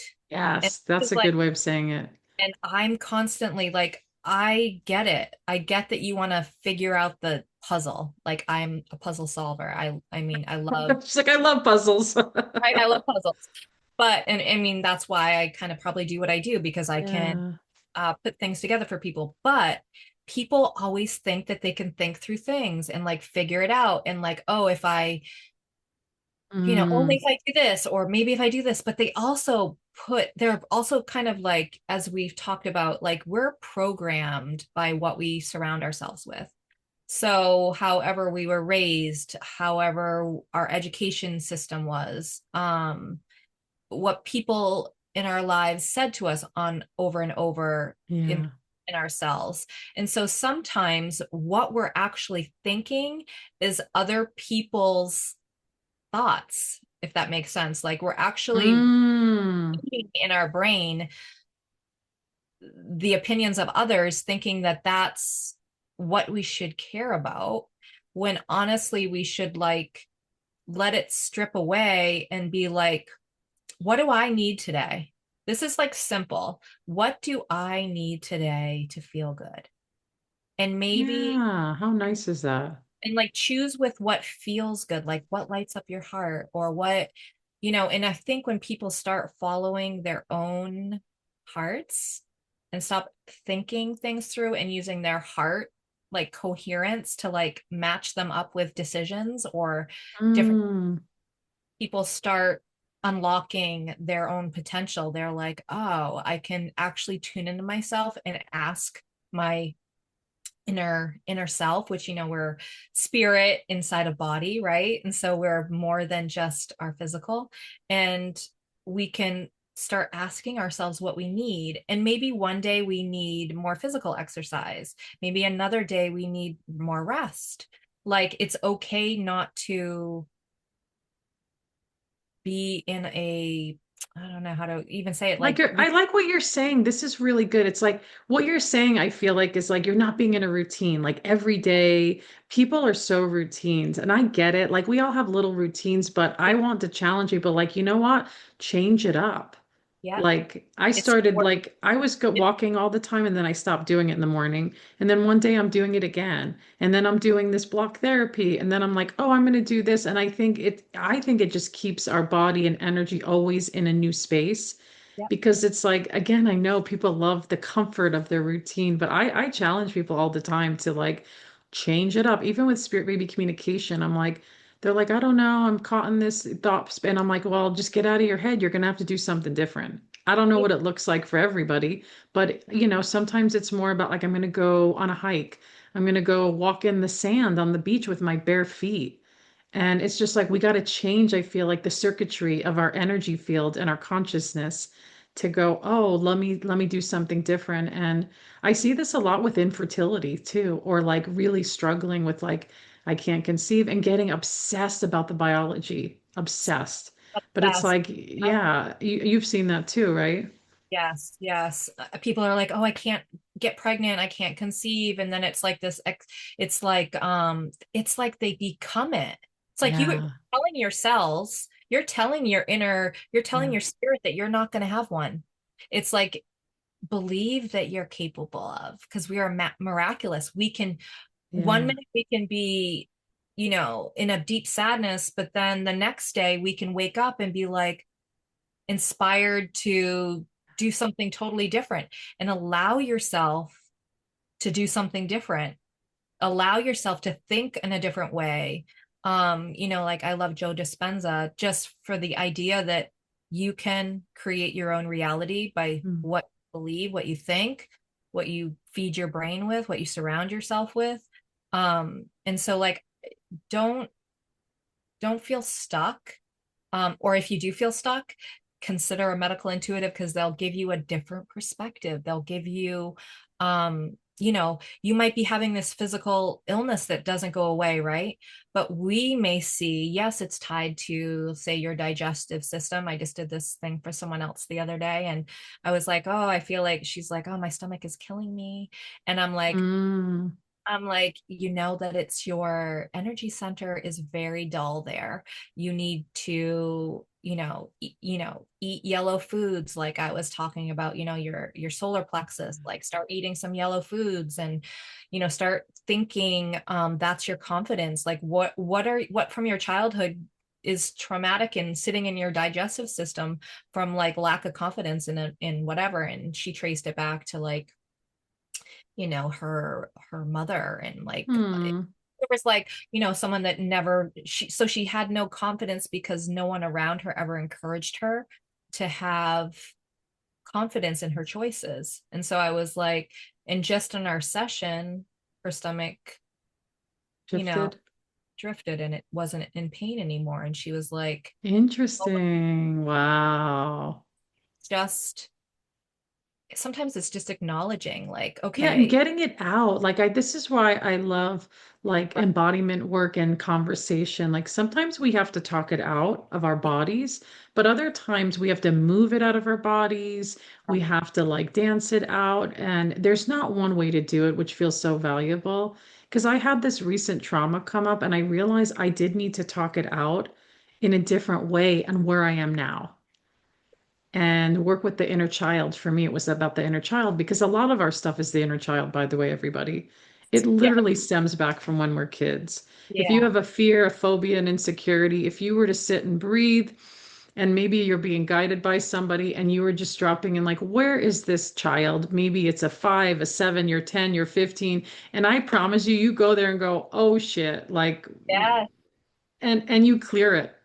And Yes, this that's is a like, good way of saying it. and I'm constantly like, I get it. I get that you want to figure out the puzzle. Like I'm a puzzle solver. I mean, I love, She's like, I love puzzles. right? I love puzzles. But and I mean that's why I kind of probably do what I do because I can Yeah. put things together for people. But people always think that they can think through things and like figure it out and like, oh, if I, only Mm, if I do this, or maybe if I do this, but they're also kind of like, as we've talked about, like we're programmed by what we surround ourselves with. So, however we were raised, however our education system was, what people in our lives said to us on over and over yeah. in ourselves. And so sometimes what we're actually thinking is other people's thoughts, if that makes sense. Like we're actually Mm, thinking in our brain the opinions of others, thinking that that's what we should care about, when honestly we should like let it strip away and be like, what do I need today? This is like simple. What do I need today to feel good? And maybe, yeah. How nice is that? and like choose with what feels good, like what lights up your heart or what, and I think when people start following their own hearts and stop thinking things through and using their heart like coherence to like match them up with decisions or different Mm, people start unlocking their own potential. They're like, oh, I can actually tune into myself and ask my inner self, which we're spirit inside a body, right? And so we're more than just our physical. And we can start asking ourselves what we need. And maybe one day we need more physical exercise. Maybe another day we need more rest. Like it's okay not to be in a, I don't know how to even say it, like like I like what you're saying. This is really good. It's like what you're saying, I feel like is like you're not being in a routine. Like every day, people are so routines. And I get it. Like we all have little routines, but I want to challenge people like, you know what? Change it up. yeah, Like I it's started work. like I was walking all the time and then I stopped doing it in the morning. And then one day I'm doing it again. And then I'm doing this block therapy and then I'm like, "Oh, I'm going to do this." And I think it just keeps our body and energy always in a new space Yeah. because it's like again, I know people love the comfort of their routine, but I challenge people all the time to like change it up. Even with spirit baby communication, I'm like they're like, I don't know, I'm caught in this thought spin. I'm like, well, just get out of your head. You're gonna have to do something different. I don't know what it looks like for everybody, but sometimes it's more about like I'm gonna go on a hike. I'm gonna go walk in the sand on the beach with my bare feet. And it's just like we got to change, I feel like the circuitry of our energy field and our consciousness to go, oh, let me do something different. And I see this a lot with infertility too, or like really struggling with like I can't conceive, and getting obsessed about the biology, obsessed. But it's Obsessed. like, yeah, you've seen that too, right? Yes, yes. People are like, "Oh, I can't get pregnant, I can't conceive." And then it's like it's like they become it. It's like you were Yeah, telling your cells, you're telling yeah, your spirit that you're not going to have one. It's like believe that you're capable of, because we are miraculous. We can one yeah. minute we can be, in a deep sadness, but then the next day we can wake up and be like inspired to do something totally different, and allow yourself to do something different. Allow yourself to think in a different way. Like I love Joe Dispenza just for the idea that you can create your own reality by Mm. what you believe, what you think, what you feed your brain with, what you surround yourself with. And so like don't don't feel stuck. Or if you do feel stuck, consider a medical intuitive, because they'll give you a different perspective. They'll give you, you might be having this physical illness that doesn't go away, right? But we may see, yes, it's tied to, say, your digestive system. I just did this thing for someone else the other day, and I was like, oh, I feel like, she's like, oh, my stomach is killing me. And Mm. I'm like, you know that it's your energy center is very dull there. You need to, eat yellow foods, like I was talking about, your solar plexus, like start eating some yellow foods, and start thinking, that's your confidence. Like what from your childhood is traumatic and sitting in your digestive system from like lack of confidence in whatever. And she traced it back to like, her mother, and like Hmm. there was like, someone that never she had no confidence because no one around her ever encouraged her to have confidence in her choices. And so I was like, and just in our session, her stomach, you know Shifted. drifted, and it wasn't in pain anymore, and she was like, oh, Interesting. Wow. just sometimes it's just acknowledging like, Yeah, and okay, getting it out. Like this is why I love like right, embodiment work and conversation. Like sometimes we have to talk it out of our bodies, but other times we have to move it out of our bodies. We have to like dance it out. And there's not one way to do it, which feels so valuable. Because I had this recent trauma come up and I realized I did need to talk it out in a different way and where I am now and work with the inner child. For me, it was about the inner child because a lot of our stuff is the inner child, by the way, everybody. It yeah, literally stems back from when we're kids. If you yeah, have a fear, a phobia, an insecurity, if you were to sit and breathe, and maybe you're being guided by somebody and you were just dropping in, like, where is this child? Maybe it's a 5, a 7, you're 10, you're 15. And I promise you, you go there and go, oh shit, like, yeah. and you clear it.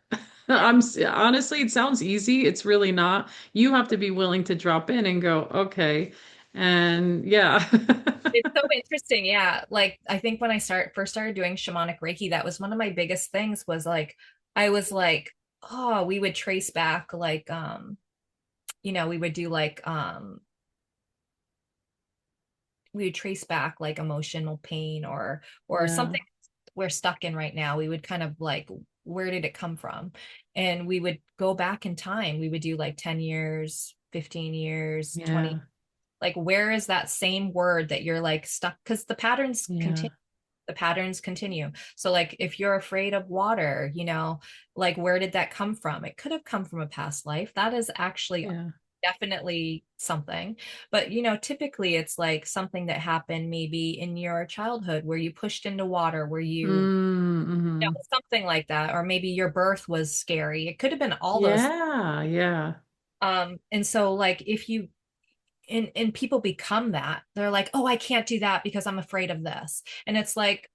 Honestly, it sounds easy. It's really not. You have to be willing to drop in and go, okay. And yeah. It's so interesting. Yeah. Like I think when I first started doing shamanic Reiki, that was one of my biggest things, was like I was like, oh, we would trace back like we would do like we would trace back like emotional pain or Yeah. something we're stuck in right now. We would kind of like, where did it come from? And we would go back in time. We would do like 10 years, 15 years, 20, Yeah. like where is that same word that you're like stuck, because Yeah. the patterns continue. So like if you're afraid of water, like where did that come from? It could have come from a past life. That is actually Yeah. definitely something. But typically it's like something that happened maybe in your childhood where you pushed into water, where Mm-hmm. something like that, or maybe your birth was scary. It could have been all those. Yeah. Yeah. And so like if you and people become that, they're like, oh, I can't do that because I'm afraid of this. And it's like,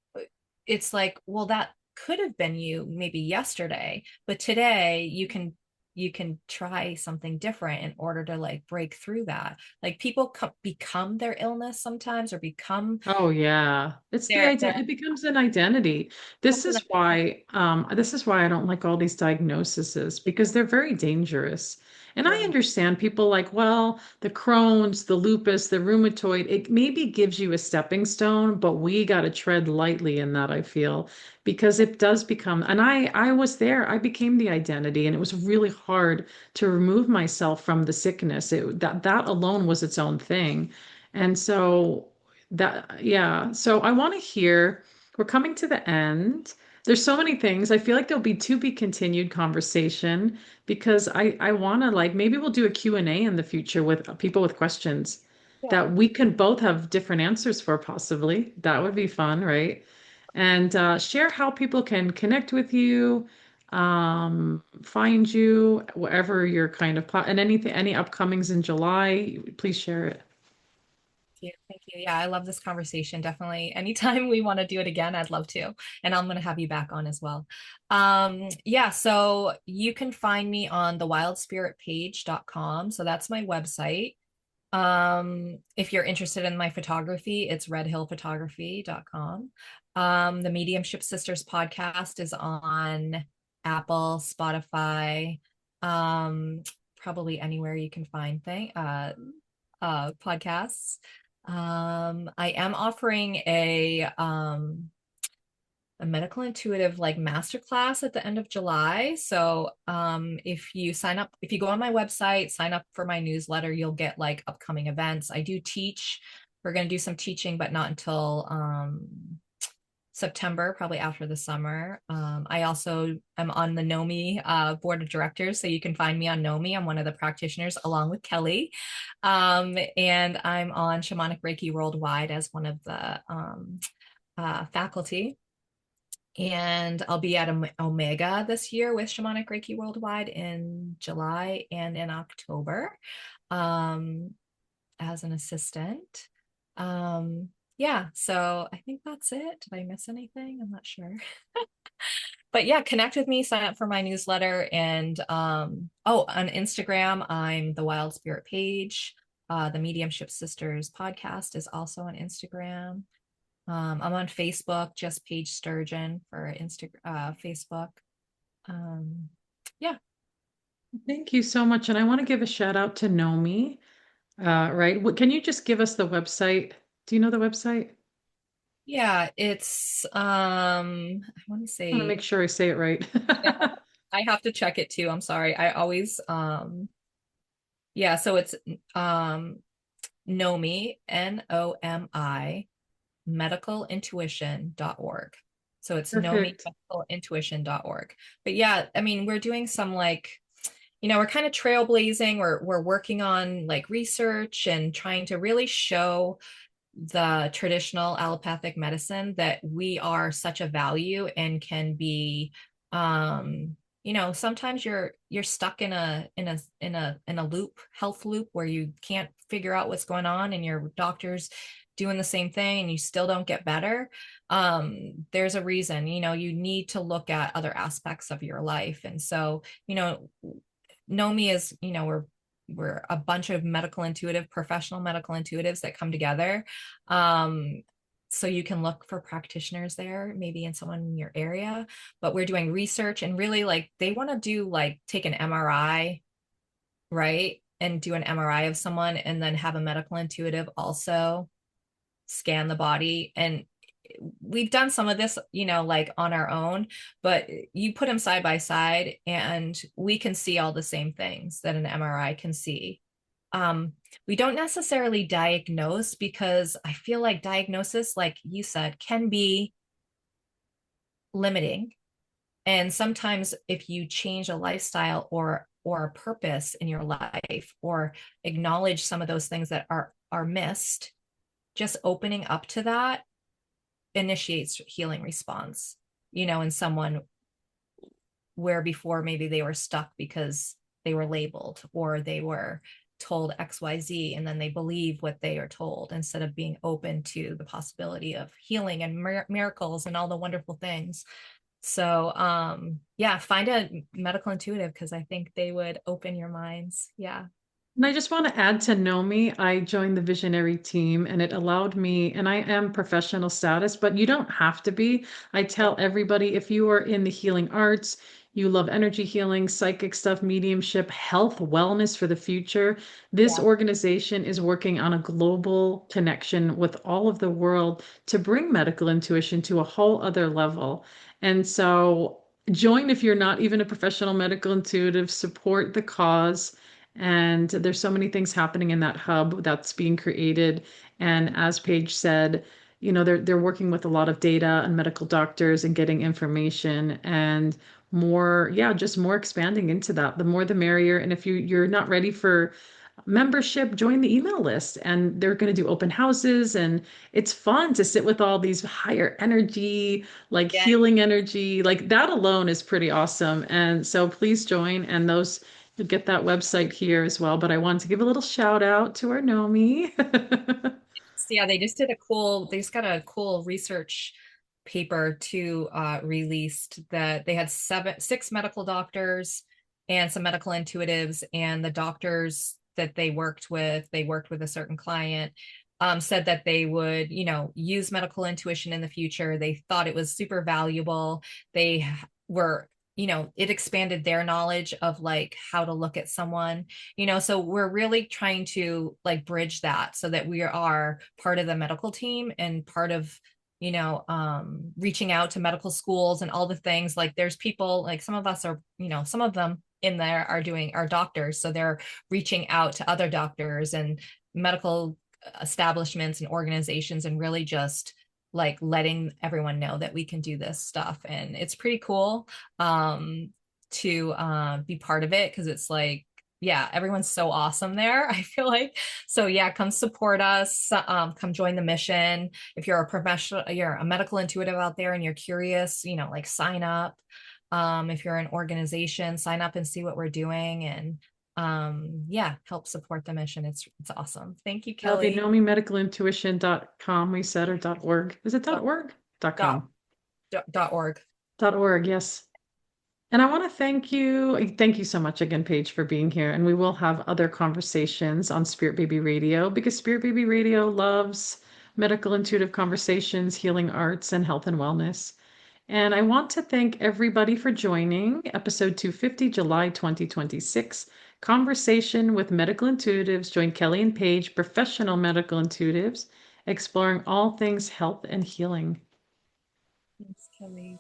well, that could have been you maybe yesterday, but today you can try something different in order to like break through that. Like people become their illness sometimes, or become Oh yeah. It's the their idea. It becomes an identity. This is why I don't like all these diagnoses because they're very dangerous. And I Right. understand people like, well, the Crohn's, the lupus, the rheumatoid, it maybe gives you a stepping stone, but we got to tread lightly in that, I feel, because it does become, and I was there, I became the identity, and it was really hard to remove myself from the sickness. That alone was its own thing. And so yeah. So I want to hear, we're coming to the end. There's so many things. I feel like there'll be to be continued conversation because I want to like maybe we'll do a Q&A in the future with people with questions Yeah. that we can both have different answers for possibly. That would be fun, right? And share how people can connect with you, find you wherever you're kind of and anything, any upcomings in July, please share it. You. Thank you. Yeah, I love this conversation. Definitely. Anytime we want to do it again, I'd love to. And I'm going to have you back on as well. Yeah, so you can find me on the wildspiritpaige.com. So that's my website. If you're interested in my photography, it's redhillphotography.com. The Mediumship Sisters podcast is on Apple, Spotify, um, probably anywhere you can find podcasts. I am offering a medical intuitive like masterclass at the end of July. So if you sign up, if you go on my website, sign up for my newsletter, you'll get like upcoming events. I do teach. We're going to do some teaching, but not until September, probably after the summer. I also am on the NOMI board of directors, so you can find me on NOMI. I'm one of the practitioners along with Kelly. And I'm on Shamanic Reiki Worldwide as one of the faculty. And I'll be at Omega this year with Shamanic Reiki Worldwide in July and in October as an assistant. Yeah, so I think that's it. Did I miss anything? I'm not sure. But yeah, connect with me, sign up for my newsletter. And oh, on Instagram, I'm the Wild Spirit Paige. The Mediumship Sisters podcast is also on Instagram. I'm on Facebook, just Paige Sturgeon for Facebook. Um, yeah. Thank you so much. And I want to give a shout out to Nomi. Right. Can you just give us the website? Do you know the website? Yeah, it's I want to I want to say make sure I say it right. I have to check it too. I'm sorry. I always yeah, so it's um Nomi, NOMI, medicalintuition.org. So it's Nomi Perfect. medicalintuition.org. But yeah, I mean, we're doing some like, we're kind of trailblazing. We're working on like research and trying to really show the traditional allopathic medicine that we are such a value and can be sometimes you're stuck in a loop, health loop, where you can't figure out what's going on and your doctor's doing the same thing and you still don't get better. There's a reason. You need to look at other aspects of your life. And so, Nomi is, we're a bunch of professional medical intuitives that come together. So you can look for practitioners there, maybe in someone in your area. But we're doing research and really like they want to do like take an MRI, right? And do an MRI of someone and then have a medical intuitive also scan the body. And we've done some of this, like on our own, but you put them side by side and we can see all the same things that an MRI can see. We don't necessarily diagnose because I feel like diagnosis, like you said, can be limiting. And sometimes if you change a lifestyle or a purpose in your life or acknowledge some of those things that are missed, just opening up to that initiates healing response, in someone where before maybe they were stuck because they were labeled or they were told XYZ and then they believe what they are told instead of being open to the possibility of healing and miracles and all the wonderful things. So yeah, find a medical intuitive because I think they would open your minds. Yeah. And I just want to add to know me. I joined the visionary team and it allowed me, and I am professional status, but you don't have to be. I tell everybody if you are in the healing arts, you love energy healing, psychic stuff, mediumship, health, wellness for the future, this Yeah. organization is working on a global connection with all of the world to bring medical intuition to a whole other level. And so join if you're not even a professional medical intuitive, support the cause. And there's so many things happening in that hub that's being created. And as Paige said, they're working with a lot of data and medical doctors and getting information and more, yeah, just more expanding into that. The more the merrier. And if you're not ready for membership, join the email list. And they're going to do open houses, and it's fun to sit with all these higher energy, like Yeah. healing energy. Like that alone is pretty awesome. And so please join. And those you'll get that website here as well. But I wanted to give a little shout out to our Nomi. So yeah, they just got a cool research paper to released that they had six medical doctors and some medical intuitives, and the doctors that they worked with a certain client, said that they would, use medical intuition in the future. They thought it was super valuable. They were, it expanded their knowledge of like how to look at someone, so we're really trying to like bridge that so that we are part of the medical team and part of, reaching out to medical schools and all the things. Like there's people, like some of us are, some of them in there are doctors. So they're reaching out to other doctors and medical establishments and organizations and really just like letting everyone know that we can do this stuff. And it's pretty cool to be part of it, because it's like, yeah, everyone's so awesome there. I feel like, so yeah, come support us, come join the mission. If you're a professional, you're a medical intuitive out there and you're curious, like sign up. If you're an organization, sign up and see what we're doing, and yeah, help support the mission. It's awesome. Thank you, That'll be Kelly. nomimedicalintuition.com, we said, or .org. Is it .org? Dot, .com. .org. .org, yes. And I want to thank you. Thank you so much again, Paige, for being here. And we will have other conversations on Spirit Baby Radio, because Spirit Baby Radio loves medical intuitive conversations, healing arts, and health and wellness. And I want to thank everybody for joining episode 250, July 2026. Conversation with Medical Intuitives. Join Kelly and Paige, professional medical intuitives, exploring all things health and healing. Thanks, Kelly.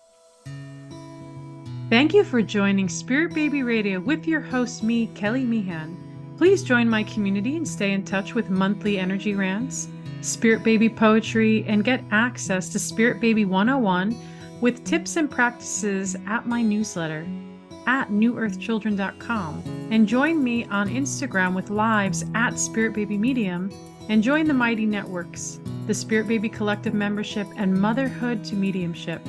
Thank you for joining Spirit Baby Radio with your host, me, Kelly Meehan. Please join my community and stay in touch with monthly energy rants, Spirit Baby poetry, and get access to Spirit Baby 101 with tips and practices at my newsletter at newearthchildren.com. And join me on Instagram with lives at Spirit Baby Medium, and join the Mighty Networks, the Spirit Baby Collective membership, and Motherhood to Mediumship.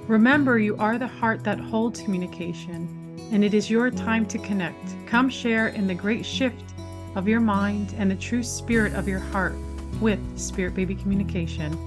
Remember, you are the heart that holds communication, and it is your time to connect. Come share in the great shift of your mind and the true spirit of your heart with Spirit Baby Communication.